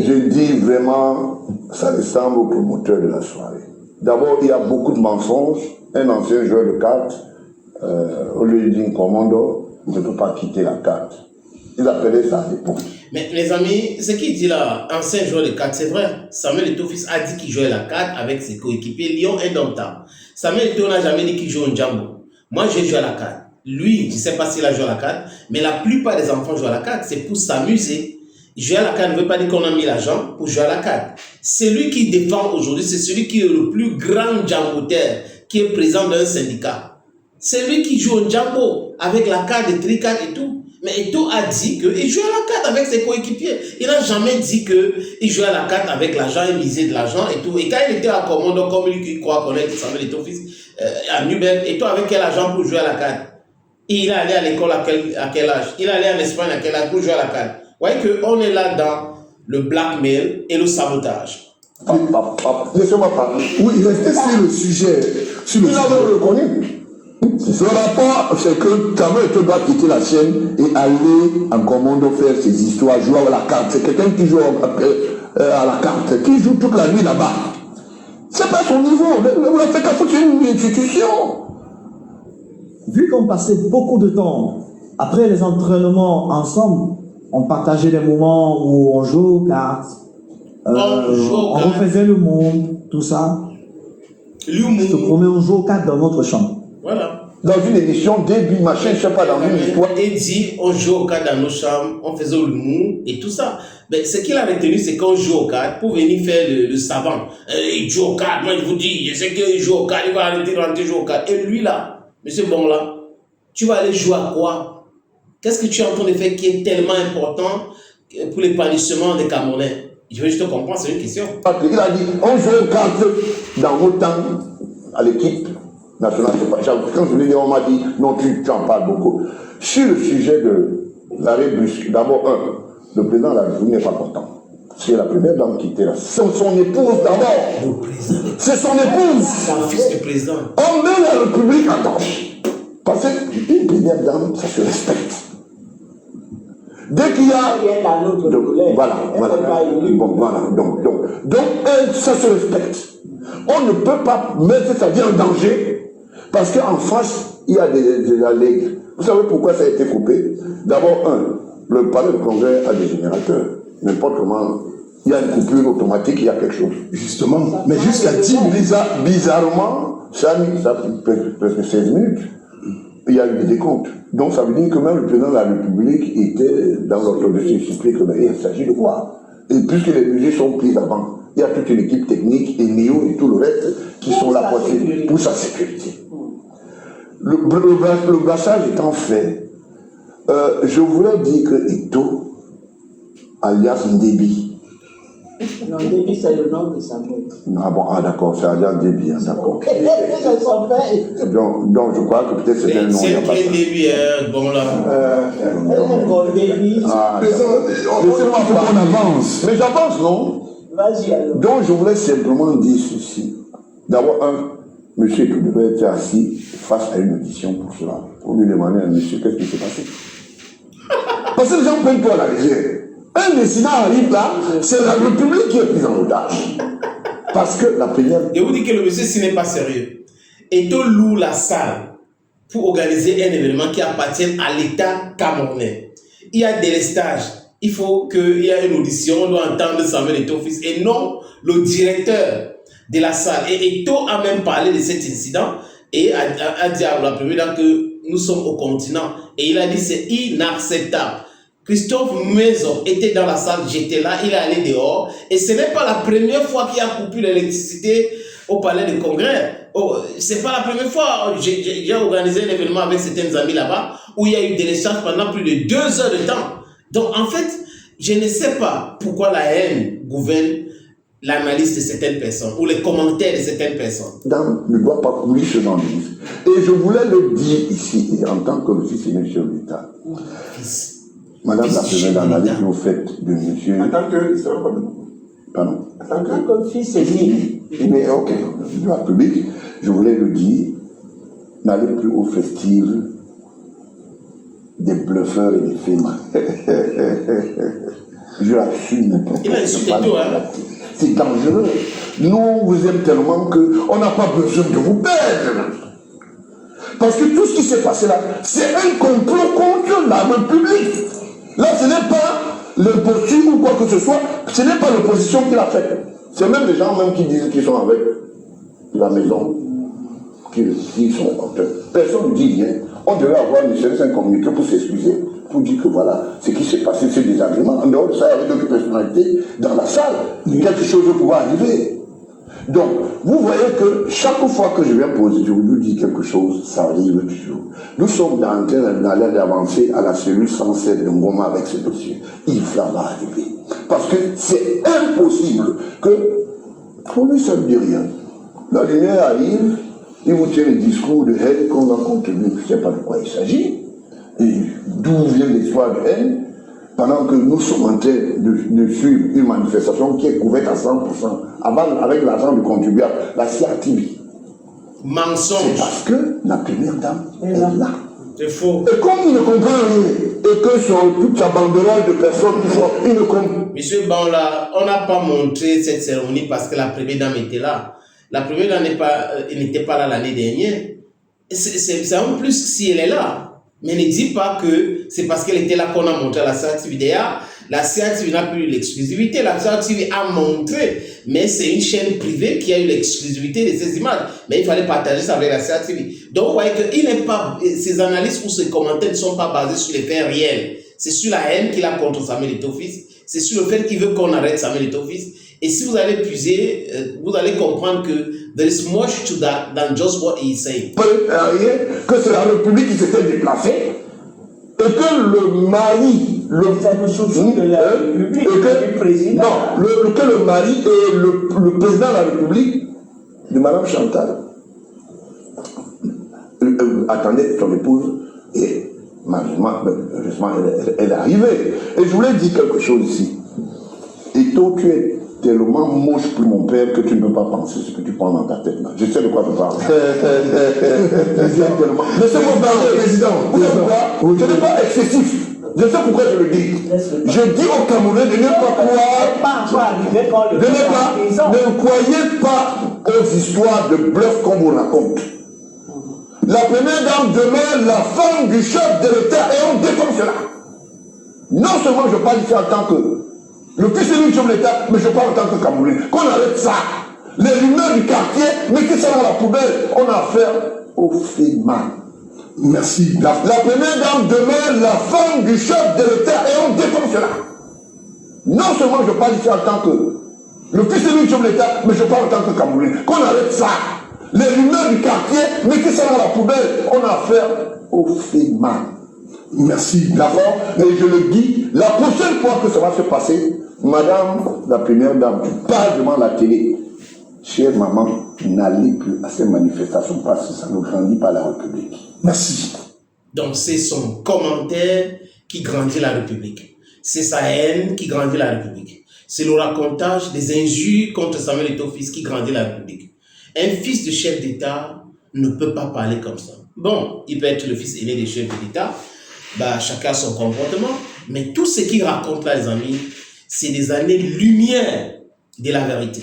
Speaker 11: j'ai dit vraiment, ça ressemble au promoteur de la soirée. D'abord, il y a beaucoup de mensonges. Un ancien joueur de cartes, au lieu d'une commando, ne peut pas quitter la carte. Ils appelaient ça à l'époque.
Speaker 2: Mais les amis, ce qu'il dit là, ancien joueur de cartes, c'est vrai. Samuel Eto'o-Fils a dit qu'il jouait la carte avec ses coéquipiers Lyon indomptable. Samuel Eto'o n'a jamais dit qu'il joue un jambo. Moi, j'ai joué à la carte. Lui, je ne sais pas s'il a joué à la carte, mais la plupart des enfants jouent à la carte. C'est pour s'amuser. Jouer à la carte ne veut pas dire qu'on a mis l'argent pour jouer à la carte. Celui qui défend aujourd'hui, c'est celui qui est le plus grand jamboteur, qui est président d'un syndicat. C'est lui qui joue au Django avec la carte de Tricard et tout. Mais Eto'o a dit qu'il jouait à la carte avec ses coéquipiers. Il n'a jamais dit qu'il jouait à la carte avec l'argent, il misait de l'argent et tout. Et quand il était à Commando, comme lui croit connaître, il s'appelle Eto'o fils, à Nubel, Eto'o avec quel argent pour jouer à la carte? Il est allé à l'école à quel âge? Il est allé en Espagne à quel âge pour jouer à la carte? Vous voyez qu'on est là dans le blackmail et le sabotage.
Speaker 11: Laissez-moi parler.
Speaker 10: Oui, il restait sur le sujet.
Speaker 11: Nous l'avons reconnu. Le rapport, c'est que Eto'o doit quitter la chaîne et aller en Commando faire ses histoires, jouer à la carte. C'est quelqu'un qui joue à la carte, qui joue toute la nuit là-bas. C'est pas son niveau. La FECAFOOT, c'est une institution.
Speaker 13: Vu qu'on passait beaucoup de temps, après les entraînements ensemble, on partageait des moments où on jouait aux cartes, on refaisait le monde, tout ça. Je te promets, on joue aux cartes dans notre chambre.
Speaker 2: Voilà.
Speaker 11: Dans une émission, début, machin, je sais pas, dans une histoire.
Speaker 2: Et dit, on joue aux cartes dans nos chambres, on faisait le mou et tout ça. Mais ce qu'il a retenu, c'est qu'on joue aux cartes pour venir faire le savant. Il joue aux cartes, moi je vous dis, je sais qu'il joue aux cartes, il va arrêter de rentrer jouer aux cartes. Et lui là, monsieur Bon là, tu vas aller jouer à quoi? Qu'est-ce que tu es en train de faire qui est tellement important pour l'épanouissement des Camerounais? Je veux juste te comprendre, c'est une question.
Speaker 11: Il a dit, on joue aux cartes dans vos temps à l'équipe nationale. Quand je l'ai dit, on m'a dit, non, tu en parles beaucoup. Sur le sujet de l'arrêt brusque, d'abord, le président de la République n'est pas content. C'est la première dame qui était là. C'est son épouse d'abord. C'est son épouse.
Speaker 2: C'est le fils du président.
Speaker 11: On met la République en danger. Parce qu'une première dame, ça se respecte. Dès qu'il y a... Donc, ça se respecte. On ne peut pas mettre sa vie en danger parce qu'en face, il y a des allègres. Vous savez pourquoi ça a été coupé? D'abord, le palais de congrès a des générateurs. N'importe comment, il y a une coupure automatique, il y a quelque chose.
Speaker 10: Justement, mais jusqu'à 10 minutes.
Speaker 11: Bizarrement, ça a presque 16 minutes. Il y a eu des décomptes. Donc ça veut dire que même le président de la République était dans l'ordre de s'expliquer que il s'agit de quoi? Et puisque les mesures sont prises avant, il y a toute une équipe technique et NEO et tout le reste qui sont là pour sa sécurité. Le brassage étant fait, je voulais dire que Eto'o, alias Ndébi.
Speaker 12: Non, Ndébi, c'est le nom de sa mère.
Speaker 11: Ah bon, d'accord, c'est alias Ndébi, d'accord. Donc je crois que peut-être c'est un nom.
Speaker 2: C'est un Ndébi, bon là.
Speaker 11: Laissez-moi qu'on avance. Mais j'avance, non?
Speaker 12: Vas-y alors.
Speaker 11: Donc je voulais simplement dire ceci. D'abord, monsieur qui devait être assis face à une audition pour cela. Pour lui demander à monsieur qu'est-ce qui s'est passé. Parce que les gens prennent tout à la légère. Un incident arrive là, c'est la République qui est prise en otage. Parce que la première...
Speaker 2: Je vous dis que le monsieur, ce n'est pas sérieux. Eto'o loue la salle pour organiser un événement qui appartient à l'État camerounais. Il y a des délestage. Il faut qu'il y ait une audition, on doit entendre Samuel Eto'o fils et non le directeur de la salle. Et Eto'o a même parlé de cet incident et a dit à la première dame que nous sommes au continent. Et il a dit c'est inacceptable. Christophe Maison était dans la salle, j'étais là, il est allé dehors. Et ce n'est pas la première fois qu'il a coupé l'électricité au palais de congrès. Oh, c'est pas la première fois. J'ai organisé un événement avec certains amis là-bas où il y a eu des échanges pendant plus de 2 heures de temps. Donc en fait, je ne sais pas pourquoi la haine gouverne l'analyse de certaines personnes ou les commentaires de certaines personnes.
Speaker 11: Dame ne doit pas couler ce journaliste. Et je voulais le dire ici, en tant que fils et monsieur de l'État. Madame la première d'analyse que vous faites de monsieur...
Speaker 9: En tant que...
Speaker 11: Pardon?
Speaker 12: En tant que fils aîné.
Speaker 11: Mais ok, de la République, je voulais le dire, n'allez plus aux festives des bluffeurs et des fémins. Je l'assume.
Speaker 2: Il a insulté tout, hein?
Speaker 11: C'est dangereux. Nous vous aimons tellement qu'on n'a pas besoin de vous perdre. Parce que tout ce qui s'est passé là, c'est un complot contre la République. Là, ce n'est pas l'imposture ou quoi que ce soit, ce n'est pas l'opposition qui l'a fait. C'est même les gens même qui disent qu'ils sont avec la maison, qui sont auteurs. Personne ne dit rien. On devait avoir un communiqué pour s'excuser, pour dire que voilà, ce qui s'est passé, c'est des arguments. En dehors de ça, il y avait d'autres personnalités dans la salle. Quelque chose pouvait arriver. Donc, vous voyez que chaque fois que je viens poser, je vous dis quelque chose, ça arrive toujours. Nous sommes en train d'avancer à la cellule 107 de Ngoma avec ce dossier. Il va arriver. Parce que c'est impossible que, pour lui, ça ne dit rien. La lumière arrive, il vous tient le discours de haine qu'on va contribuer. Je ne sais pas de quoi il s'agit, et d'où vient l'histoire de haine, pendant que nous sommes en train de suivre une manifestation qui est couverte à 100%, avant, avec l'argent du contribuable, la CRTV.
Speaker 2: Mensonge.
Speaker 11: C'est parce que la première dame est là.
Speaker 2: C'est faux.
Speaker 11: Et comme il ne comprend rien, et que sur toute sa banderole de personnes qui sont, il ne comprend.
Speaker 2: Monsieur Banla, on n'a pas montré cette cérémonie parce que la première dame était là. La première dame n'était pas là l'année dernière. C'est en plus si elle est là. Mais ne dis pas que c'est parce qu'elle était là qu'on a montré la CRTV. La CRTV n'a plus l'exclusivité. La CRTV a montré, mais c'est une chaîne privée qui a eu l'exclusivité de ces images. Mais il fallait partager ça avec la CRTV. Donc vous voyez que ces analyses ou ces commentaires ne sont pas basés sur les faits réels. C'est sur la haine qu'il a contre Samuel Eto'o-Fils. C'est sur le fait qu'il veut qu'on arrête Samuel Eto'o-Fils. Et si vous allez puiser, vous allez comprendre que there is much to that than just what he is saying.
Speaker 11: Que c'est la République qui s'était déplacée et que le mari, que le mari et le président de la République de Madame Chantal attendait son épouse et malheureusement elle est arrivée. Et je voulais dire quelque chose ici. Et toi, tu es tellement moche pour mon père que tu ne peux pas penser ce que tu prends dans ta tête là. Je sais de quoi je parle. Laissez-moi parler, président. Ce n'est pas excessif. Je sais pourquoi je le dis. Je dis aux Camerounais de ne pas croire. Ne croyez pas aux histoires de bluff qu'on vous raconte. La première dame demeure la femme du chef de l'État et on dit comme cela. Non seulement je parle ici en tant que le fils du chef de l'État, mais je parle en tant que Camerounais. Qu'on arrête ça. Les rumeurs du quartier, mettez ça dans la poubelle. On a affaire au FEMA.
Speaker 10: Merci.
Speaker 11: La première dame demeure la femme du chef de l'État et on dit comme cela. Non seulement je parle ici en tant que le fils du chef de l'État, mais je parle en tant que Camerounais. Qu'on arrête ça. Les rumeurs du quartier, mettez ça dans la poubelle. On a affaire au FEMA.
Speaker 10: Merci.
Speaker 11: D'accord? Mais je le dis, la prochaine fois que ça va se passer, Madame la première dame, tu parles devant la télé. Chère maman, n'allez plus à ces manifestations parce que ça ne grandit pas la République.
Speaker 10: Merci.
Speaker 2: Donc c'est son commentaire qui grandit la République. C'est sa haine qui grandit la République. C'est le racontage des injures contre Samuel Eto'o-Fils qui grandit la République. Un fils de chef d'État ne peut pas parler comme ça. Bon, il peut être le fils aîné des chefs de l'État, bah, chacun son comportement, mais tout ce qu'il raconte là, les amis, c'est des années-lumière de la vérité.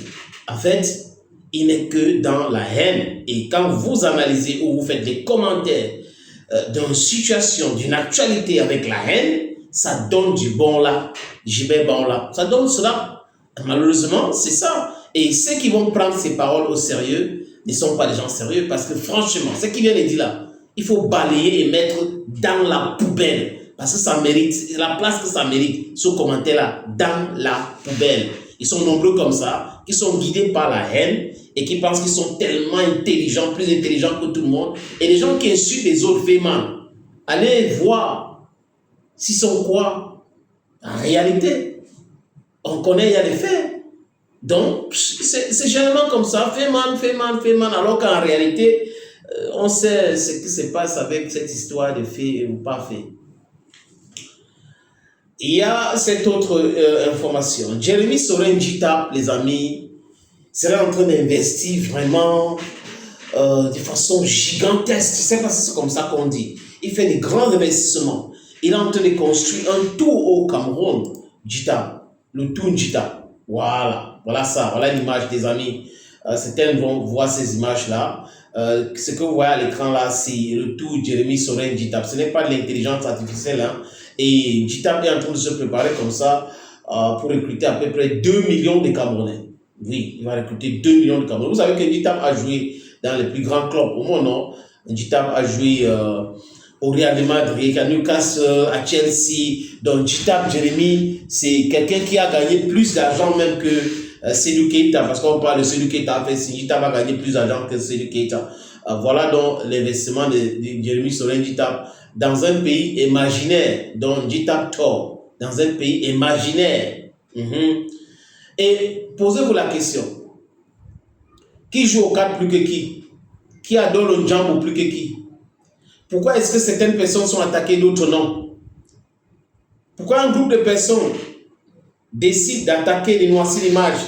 Speaker 2: En fait, il n'est que dans la haine. Et quand vous analysez ou vous faites des commentaires d'une situation, d'une actualité avec la haine, ça donne du bon là, gibet bon là. Ça donne cela. Malheureusement, c'est ça. Et ceux qui vont prendre ces paroles au sérieux ne sont pas des gens sérieux parce que franchement, ce qu'il vient de dire là, il faut balayer et mettre dans la poubelle. Parce que ça mérite, la place que ça mérite, ce commentaire-là, dans la poubelle. Ils sont nombreux comme ça, qui sont guidés par la haine et qui pensent qu'ils sont tellement intelligents, plus intelligents que tout le monde. Et les gens qui insultent les autres vraiment, allez voir s'ils sont quoi. En réalité, on connaît, il y a des faits. Donc, c'est généralement comme ça, fait mal, alors qu'en réalité, on sait ce qui se passe avec cette histoire de fait ou pas fait. Il y a cette autre information. Jérémy Sorin Njita, les amis, serait en train d'investir vraiment de façon gigantesque. Je ne sais pas si c'est comme ça qu'on dit. Il fait des grands investissements. Il est en train de construire un tour au Cameroun. Njita, le tour Njita. Voilà ça, voilà l'image des amis. Certains vont voir ces images-là. Ce que vous voyez à l'écran là, c'est le tour Jérémy Sorin Njita. Ce n'est pas de l'intelligence artificielle. Hein. Et Njita est en train de se préparer comme ça pour recruter à peu près 2 millions de Camerounais. Oui, il va recruter 2 millions de Camerounais. Vous savez que Njita a joué dans les plus grands clubs au monde, non? Njita a joué au Real de Madrid, à Newcastle, à Chelsea. Donc Njita, Jérémy, c'est quelqu'un qui a gagné plus d'argent même que Seydou Keita, parce qu'on parle de Seydou Keita, Njita va gagner plus d'argent que Seydou Keita. Voilà donc l'investissement de Jérémy Sorin Njita dans un pays imaginaire, dont Njita Tor, dans un pays imaginaire. Et posez-vous la question, qui joue au 4 plus que qui? Qui adore le jambe plus que qui? Pourquoi est-ce que certaines personnes sont attaquées, d'autres non? Pourquoi un groupe de personnes décide d'attaquer, de noircir l'image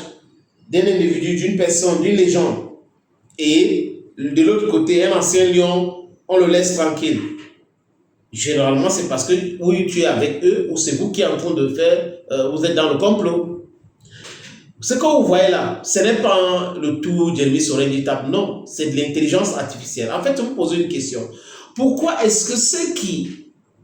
Speaker 2: d'un individu, d'une personne, d'une légende, et de l'autre côté, un ancien lion, on le laisse tranquille? Généralement, c'est parce que oui, tu es avec eux, ou c'est vous qui êtes en train de faire, vous êtes dans le complot. Ce que vous voyez là, ce n'est pas le tout Jérémy Sorin Njita, non, c'est de l'intelligence artificielle. En fait, je vous pose une question. Pourquoi est-ce que ceux qui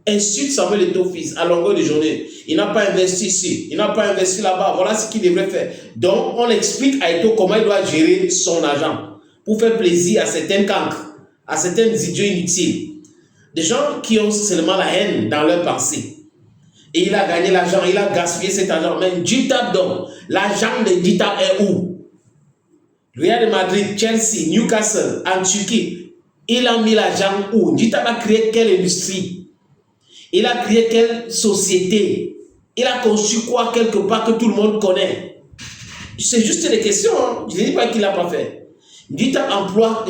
Speaker 2: insultent Samuel Eto'o-Fils à longueur de journée, il n'a pas investi ici, il n'a pas investi là-bas, voilà ce qu'il devrait faire. Donc, on explique à Eto'o comment il doit gérer son argent pour faire plaisir à certains cancres, à certains idiots inutiles. Des gens qui ont seulement la haine dans leur pensée. Et il a gagné l'argent, il a gaspillé cet argent. Mais Njita, donc, l'argent de Njita est où? Real de Madrid, Chelsea, Newcastle, en Turquie, il a mis l'argent où? Njita va créer quelle industrie? Il a créé quelle société? Il a conçu quoi quelque part que tout le monde connaît? C'est juste des questions, hein? Je ne dis pas qu'il n'a pas fait. Njita emploie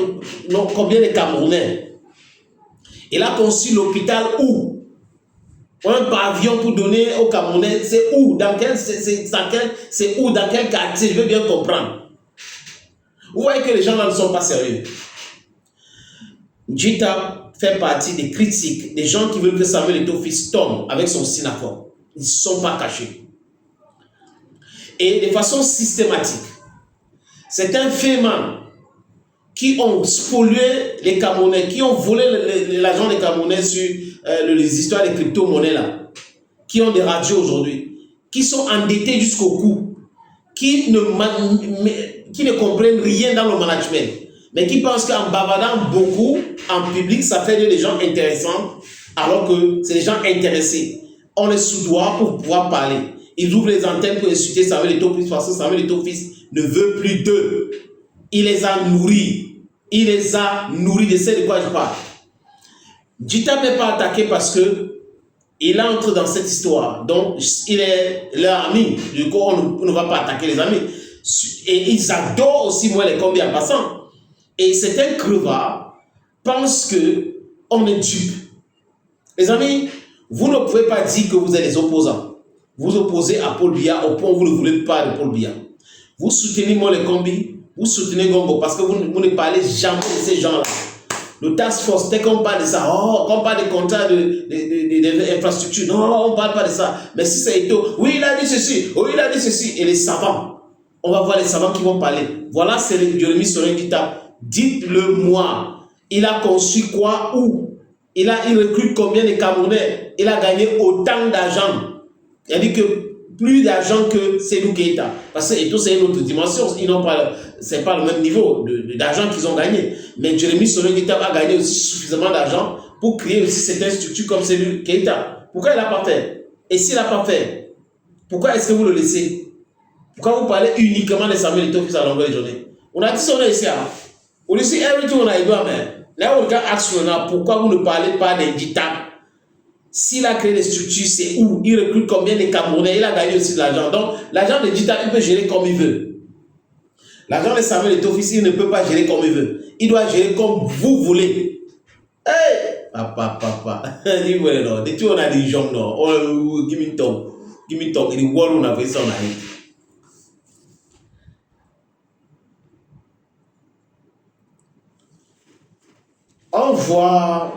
Speaker 2: combien de Camerounais? Il a conçu l'hôpital où? Un pavillon pour donner aux Camerounais, c'est où? Dans quel, c'est où? Dans quel quartier? Je veux bien comprendre. Vous voyez que les gens là ne sont pas sérieux. Njita fait partie des critiques, des gens qui veulent que Samuel Eto'o-Fils tombe avec son Sinafo. Ils ne sont pas cachés. Et de façon systématique, c'est un phénomène qui ont spolié les Camerounais, qui ont volé l'argent des Camerounais sur les histoires des crypto-monnaies là, qui ont des radios aujourd'hui, qui sont endettés jusqu'au cou, qui ne comprennent rien dans le management, mais qui pensent qu'en bavardant beaucoup en public, ça fait des gens intéressants, alors que c'est des gens intéressés. On les soudoie pour pouvoir parler. Ils ouvrent les antennes pour insulter Samuel Eto'o-Fils parce que Samuel Eto'o-Fils ne veut plus d'eux. Il les a nourris. Il les a nourris, je sais de quoi je parle. Njita n'est pas attaqué parce que il entre dans cette histoire. Donc, il est leur ami. Du coup, on ne va pas attaquer les amis. Et ils adorent aussi moi les combis en passant. Et certains crevards pensent qu'on est dupe. Les amis, vous ne pouvez pas dire que vous êtes les opposants. Vous opposez à Paul Biya au point où vous ne voulez pas de Paul Biya. Vous soutenez moi les combis. Vous soutenez Gongo parce que vous ne parlez jamais de ces gens-là. Le task force, dès qu'on parle de ça, on parle des contrats d'infrastructure, non, on ne parle pas de ça. Mais si c'est Eto'o, oui, il a dit ceci, oui, il a dit ceci. Et les savants, on va voir les savants qui vont parler. Voilà, c'est Jérémy Sorin Njita. Dites-le moi. Il a conçu quoi, où? Il recrute combien de Camerounais? Il a gagné autant d'argent. Il a dit que plus d'argent que Seydou Keita. Parce que Eto'o, c'est une autre dimension. C'est pas le même niveau d'argent qu'ils ont gagné. Mais Jérémy Sorin Njita a gagné aussi suffisamment d'argent pour créer aussi certaines structures comme Seydou Keita. Pourquoi il n'a pas fait? Et s'il n'a pas fait, pourquoi est-ce que vous le laissez? Pourquoi vous parlez uniquement de Samuel Eto'o-Fils à longueur de journée? On a dit ça, on a ici. On a dit everything on a dit, mais là, on regarde Action, pourquoi vous ne parlez pas des Njita? S'il a créé des structures, c'est où? Il recrute combien de Camerounais? Il a gagné aussi de l'argent. Donc, l'argent de Njita, il peut gérer comme il veut. L'argent de Samuel Eto'o-Fils, il ne peut pas gérer comme il veut. Il doit gérer comme vous voulez. Hey! Papa. Dis ouais, non. Dis tu on a des gens, non. Oh, give me talk. Give me talk. Il dit, what on a fait ça, on a dit. On voit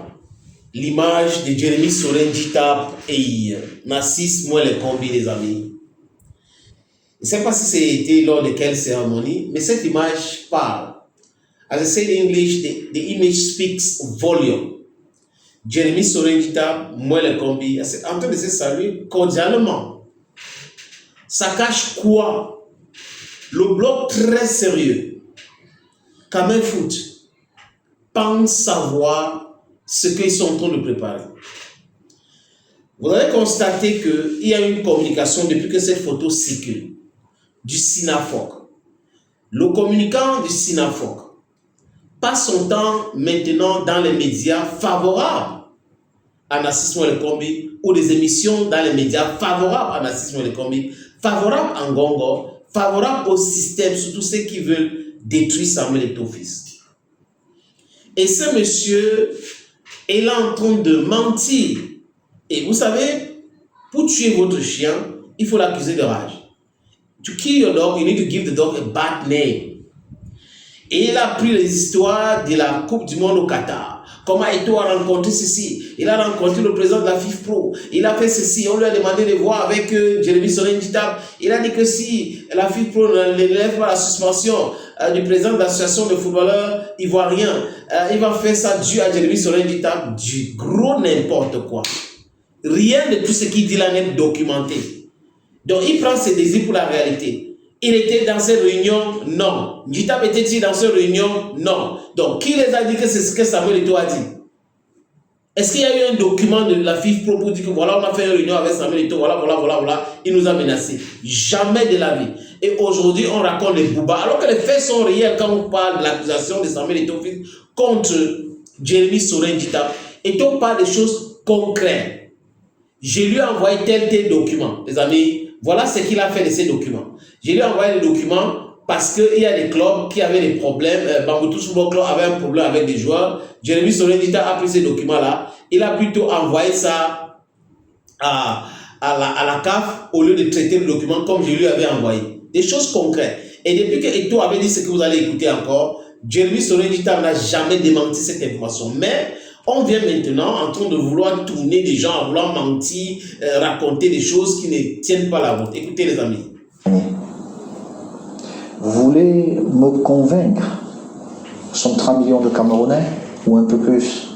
Speaker 2: l'image de Jérémy Sorin Njita et Nassis, moi les combis, les amis. Je ne sais pas si c'était lors de quelle cérémonie, mais cette image parle. As I say in English, the image speaks volume. Jérémy Sorin Njita, moi les combis, en train de se saluer cordialement. Ça cache quoi? Le bloc très sérieux. Cameroun Foot pense savoir ce qu'ils sont en train de préparer. Vous avez constaté qu'il y a une communication depuis que cette photo circule. du SINAFOC, le communicant du SINAFOC, passe son temps maintenant dans les médias favorables à Nassismo El Kombi ou des émissions dans les médias favorables à Nassismo El Kombi, favorables à Ngongo, favorables au système, surtout ceux qui veulent détruire Samuel Eto'o fils. Et ce monsieur est là en train de mentir. Et vous savez, pour tuer votre chien, il faut l'accuser de rage. To kill your dog, you need to give the dog a bad name. Et il a pris les histoires de la Coupe du Monde au Qatar. Comment Eto'o a rencontré ceci. Il a rencontré le président de la FIFPro. Il a fait ceci. On lui a demandé de voir avec Jérémy Sorin-Ditab. Il a dit que si la FIFPro ne lève pas la suspension du président de l'association de footballeurs ivoiriens, il va faire ça dû à Jérémy Sorin-Ditab. Du gros n'importe quoi. Rien de tout ce qu'il dit là n'est documenté. Donc il prend ses désirs pour la réalité. Il était dans ces réunions? Non. Ditab était-il dans ces réunions? Non. Donc, qui les a dit que c'est ce que Samuel Eto'o a dit? Est-ce qu'il y a eu un document de la FIFPro pour dire que voilà, on a fait une réunion avec Samuel Eto'o, voilà, il nous a menacés? Jamais de la vie. Et aujourd'hui, on raconte les boubas, alors que les faits sont réels quand on parle de l'accusation de Samuel Eto'o contre Jérémy Sorin-Ditab. Eto'o parle des choses concrètes. Je lui ai envoyé tel document. Les amis, voilà ce qu'il a fait de ces documents. Je lui ai envoyé les documents parce qu'il y a des clubs qui avaient des problèmes. Bamboutou Football Club avait un problème avec des joueurs. Jérémy Sorin-Ditab a pris ces documents-là. Il a plutôt envoyé ça à la CAF au lieu de traiter le document comme je lui avais envoyé. Des choses concrètes. Et depuis que Eto'o avait dit ce que vous allez écouter encore, Jérémy Sorin-Ditab n'a jamais démenti cette information. Mais on vient maintenant en train de vouloir tourner des gens, à vouloir mentir, raconter des choses qui ne tiennent pas la route. Écoutez les amis.
Speaker 5: Vous voulez me convaincre? Nous sommes 30 millions de Camerounais ou un peu plus.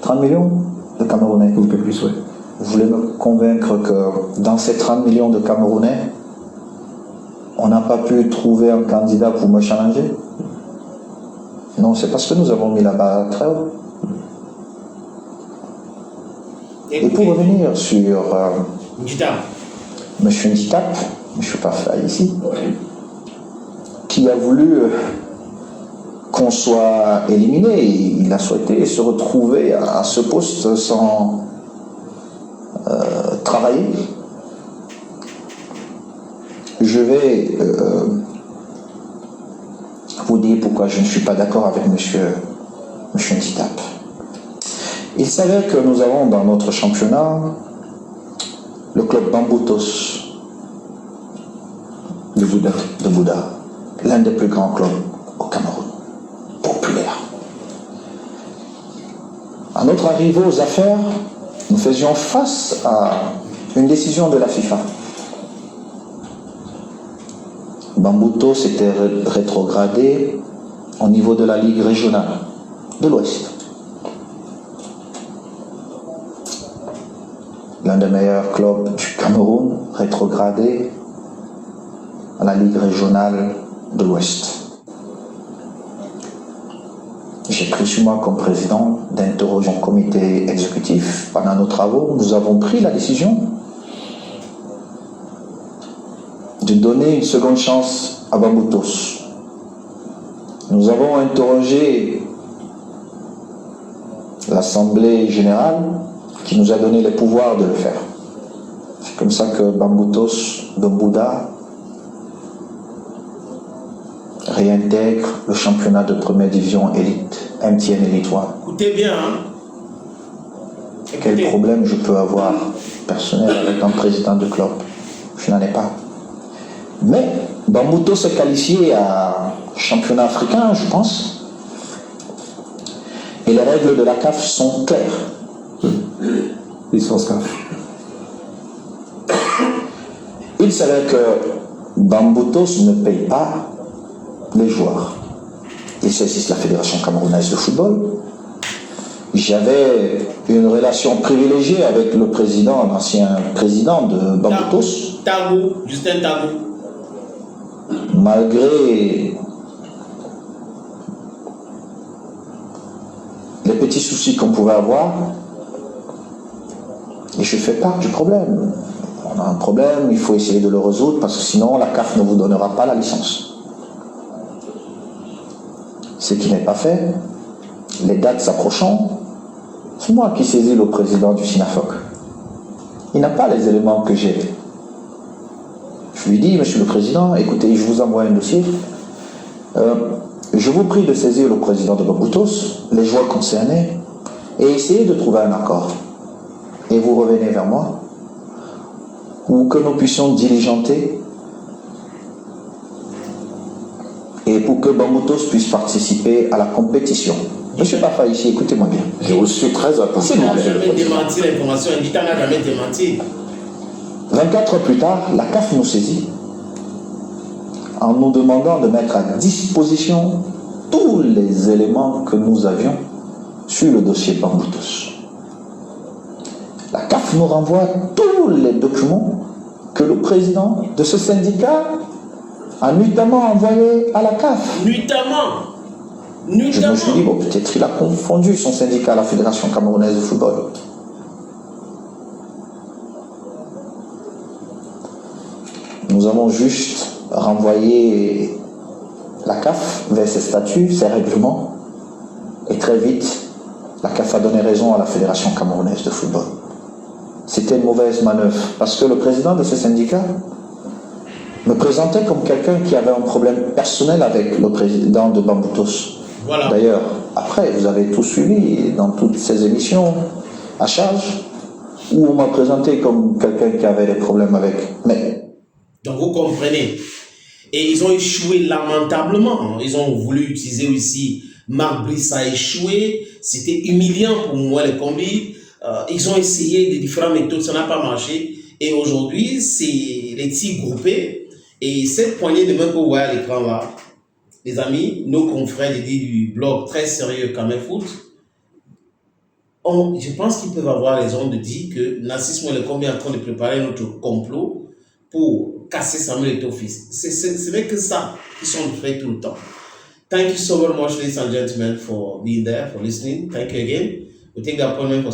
Speaker 5: 30 millions de Camerounais ou un peu plus, oui. Vous voulez me convaincre que dans ces 30 millions de Camerounais, on n'a pas pu trouver un candidat pour me challenger? Non, c'est parce que nous avons mis la barre très haut. Et pour revenir sur M. Nditap, je ne suis pas fait ici, qui a voulu qu'on soit éliminé. Il a souhaité se retrouver à ce poste sans travailler. Je vais vous dire pourquoi je ne suis pas d'accord avec M. Nditap. Il s'avère que nous avons dans notre championnat le club Bamboutos de Bouddha, l'un des plus grands clubs au Cameroun, populaire. À notre arrivée aux affaires, nous faisions face à une décision de la FIFA. Bamboutos était rétrogradé au niveau de la Ligue régionale de l'Ouest. L'un des meilleurs clubs du Cameroun, rétrogradé à la Ligue régionale de l'Ouest. J'ai pris sur moi comme président d'interroger un comité exécutif. Pendant nos travaux, nous avons pris la décision de donner une seconde chance à Bamboutos. Nous avons interrogé l'Assemblée générale qui nous a donné le pouvoir de le faire. C'est comme ça que Bamboutos de Bouddha réintègre le championnat de première division élite, MTN Elite 1.
Speaker 2: Écoutez bien.
Speaker 5: Quel problème je peux avoir personnel avec un président de club? Je n'en ai pas. Mais Bamboutos s'est qualifié à championnat africain, je pense. Et les règles de la CAF sont claires.
Speaker 8: Licence CAF.
Speaker 5: Il s'avère que Bamboutos ne paye pas les joueurs. Ils saisissent la Fédération camerounaise de football. J'avais une relation privilégiée avec le président, l'ancien président de Bamboutos.
Speaker 2: Tabou, Justin Tabou.
Speaker 5: Malgré les petits soucis qu'on pouvait avoir, et je fais part du problème. on a un problème, il faut essayer de le résoudre parce que sinon la CAF ne vous donnera pas la licence. Ce qui n'est pas fait, les dates s'approchant, c'est moi qui saisis le président du SINAFOC. Il n'a pas les éléments que j'ai. Je lui dis, monsieur le président, écoutez, je vous envoie un dossier. Je vous prie de saisir le président de Bamboutos, les joueurs concernés, et essayer de trouver un accord. Et vous revenez vers moi, ou que nous puissions diligenter, et pour que Bamboutos puisse participer à la compétition. Monsieur Pafa, ici, écoutez-moi bien.
Speaker 11: Je vous suis très attentivement.
Speaker 2: Il n'a jamais démenti l'information, il n'a jamais démenti.
Speaker 5: 24 heures plus tard, la CAF nous saisit en nous demandant de mettre à disposition tous les éléments que nous avions sur le dossier Bamboutos. La CAF nous renvoie tous les documents que le président de ce syndicat a nuitamment envoyés à la CAF.
Speaker 2: Nuitamment.
Speaker 5: Je me suis dit, bon, peut-être qu'il a confondu son syndicat à la Fédération camerounaise de football. Nous avons juste renvoyé la CAF vers ses statuts, ses règlements, et très vite, la CAF a donné raison à la Fédération camerounaise de football. C'était une mauvaise manœuvre, parce que le président de ce syndicat me présentait comme quelqu'un qui avait un problème personnel avec le président de Bamboutos. Voilà. D'ailleurs, après, vous avez tout suivi dans toutes ces émissions à charge, où on m'a présenté comme quelqu'un qui avait des problèmes avec... Mais
Speaker 2: donc vous comprenez. Et ils ont échoué lamentablement. Ils ont voulu utiliser aussi Marc Brice a échoué. C'était humiliant pour moi les combis. Ils ont essayé de différentes méthodes, ça n'a pas marché. Et aujourd'hui, c'est les petits groupés. Et cette poignée de main que vous voyez à l'écran là, les amis, nos confrères du blog très sérieux Kamel Foot, je pense qu'ils peuvent avoir raison de dire que Narcisse Moelle Kombi est en train de préparer notre complot pour casser Samuel Eto'o-Fils. Ce n'est que ça qu'ils sont faits tout le temps. Thank you so very much, ladies and gentlemen, for being there, for listening. Thank you again. We take the appointment for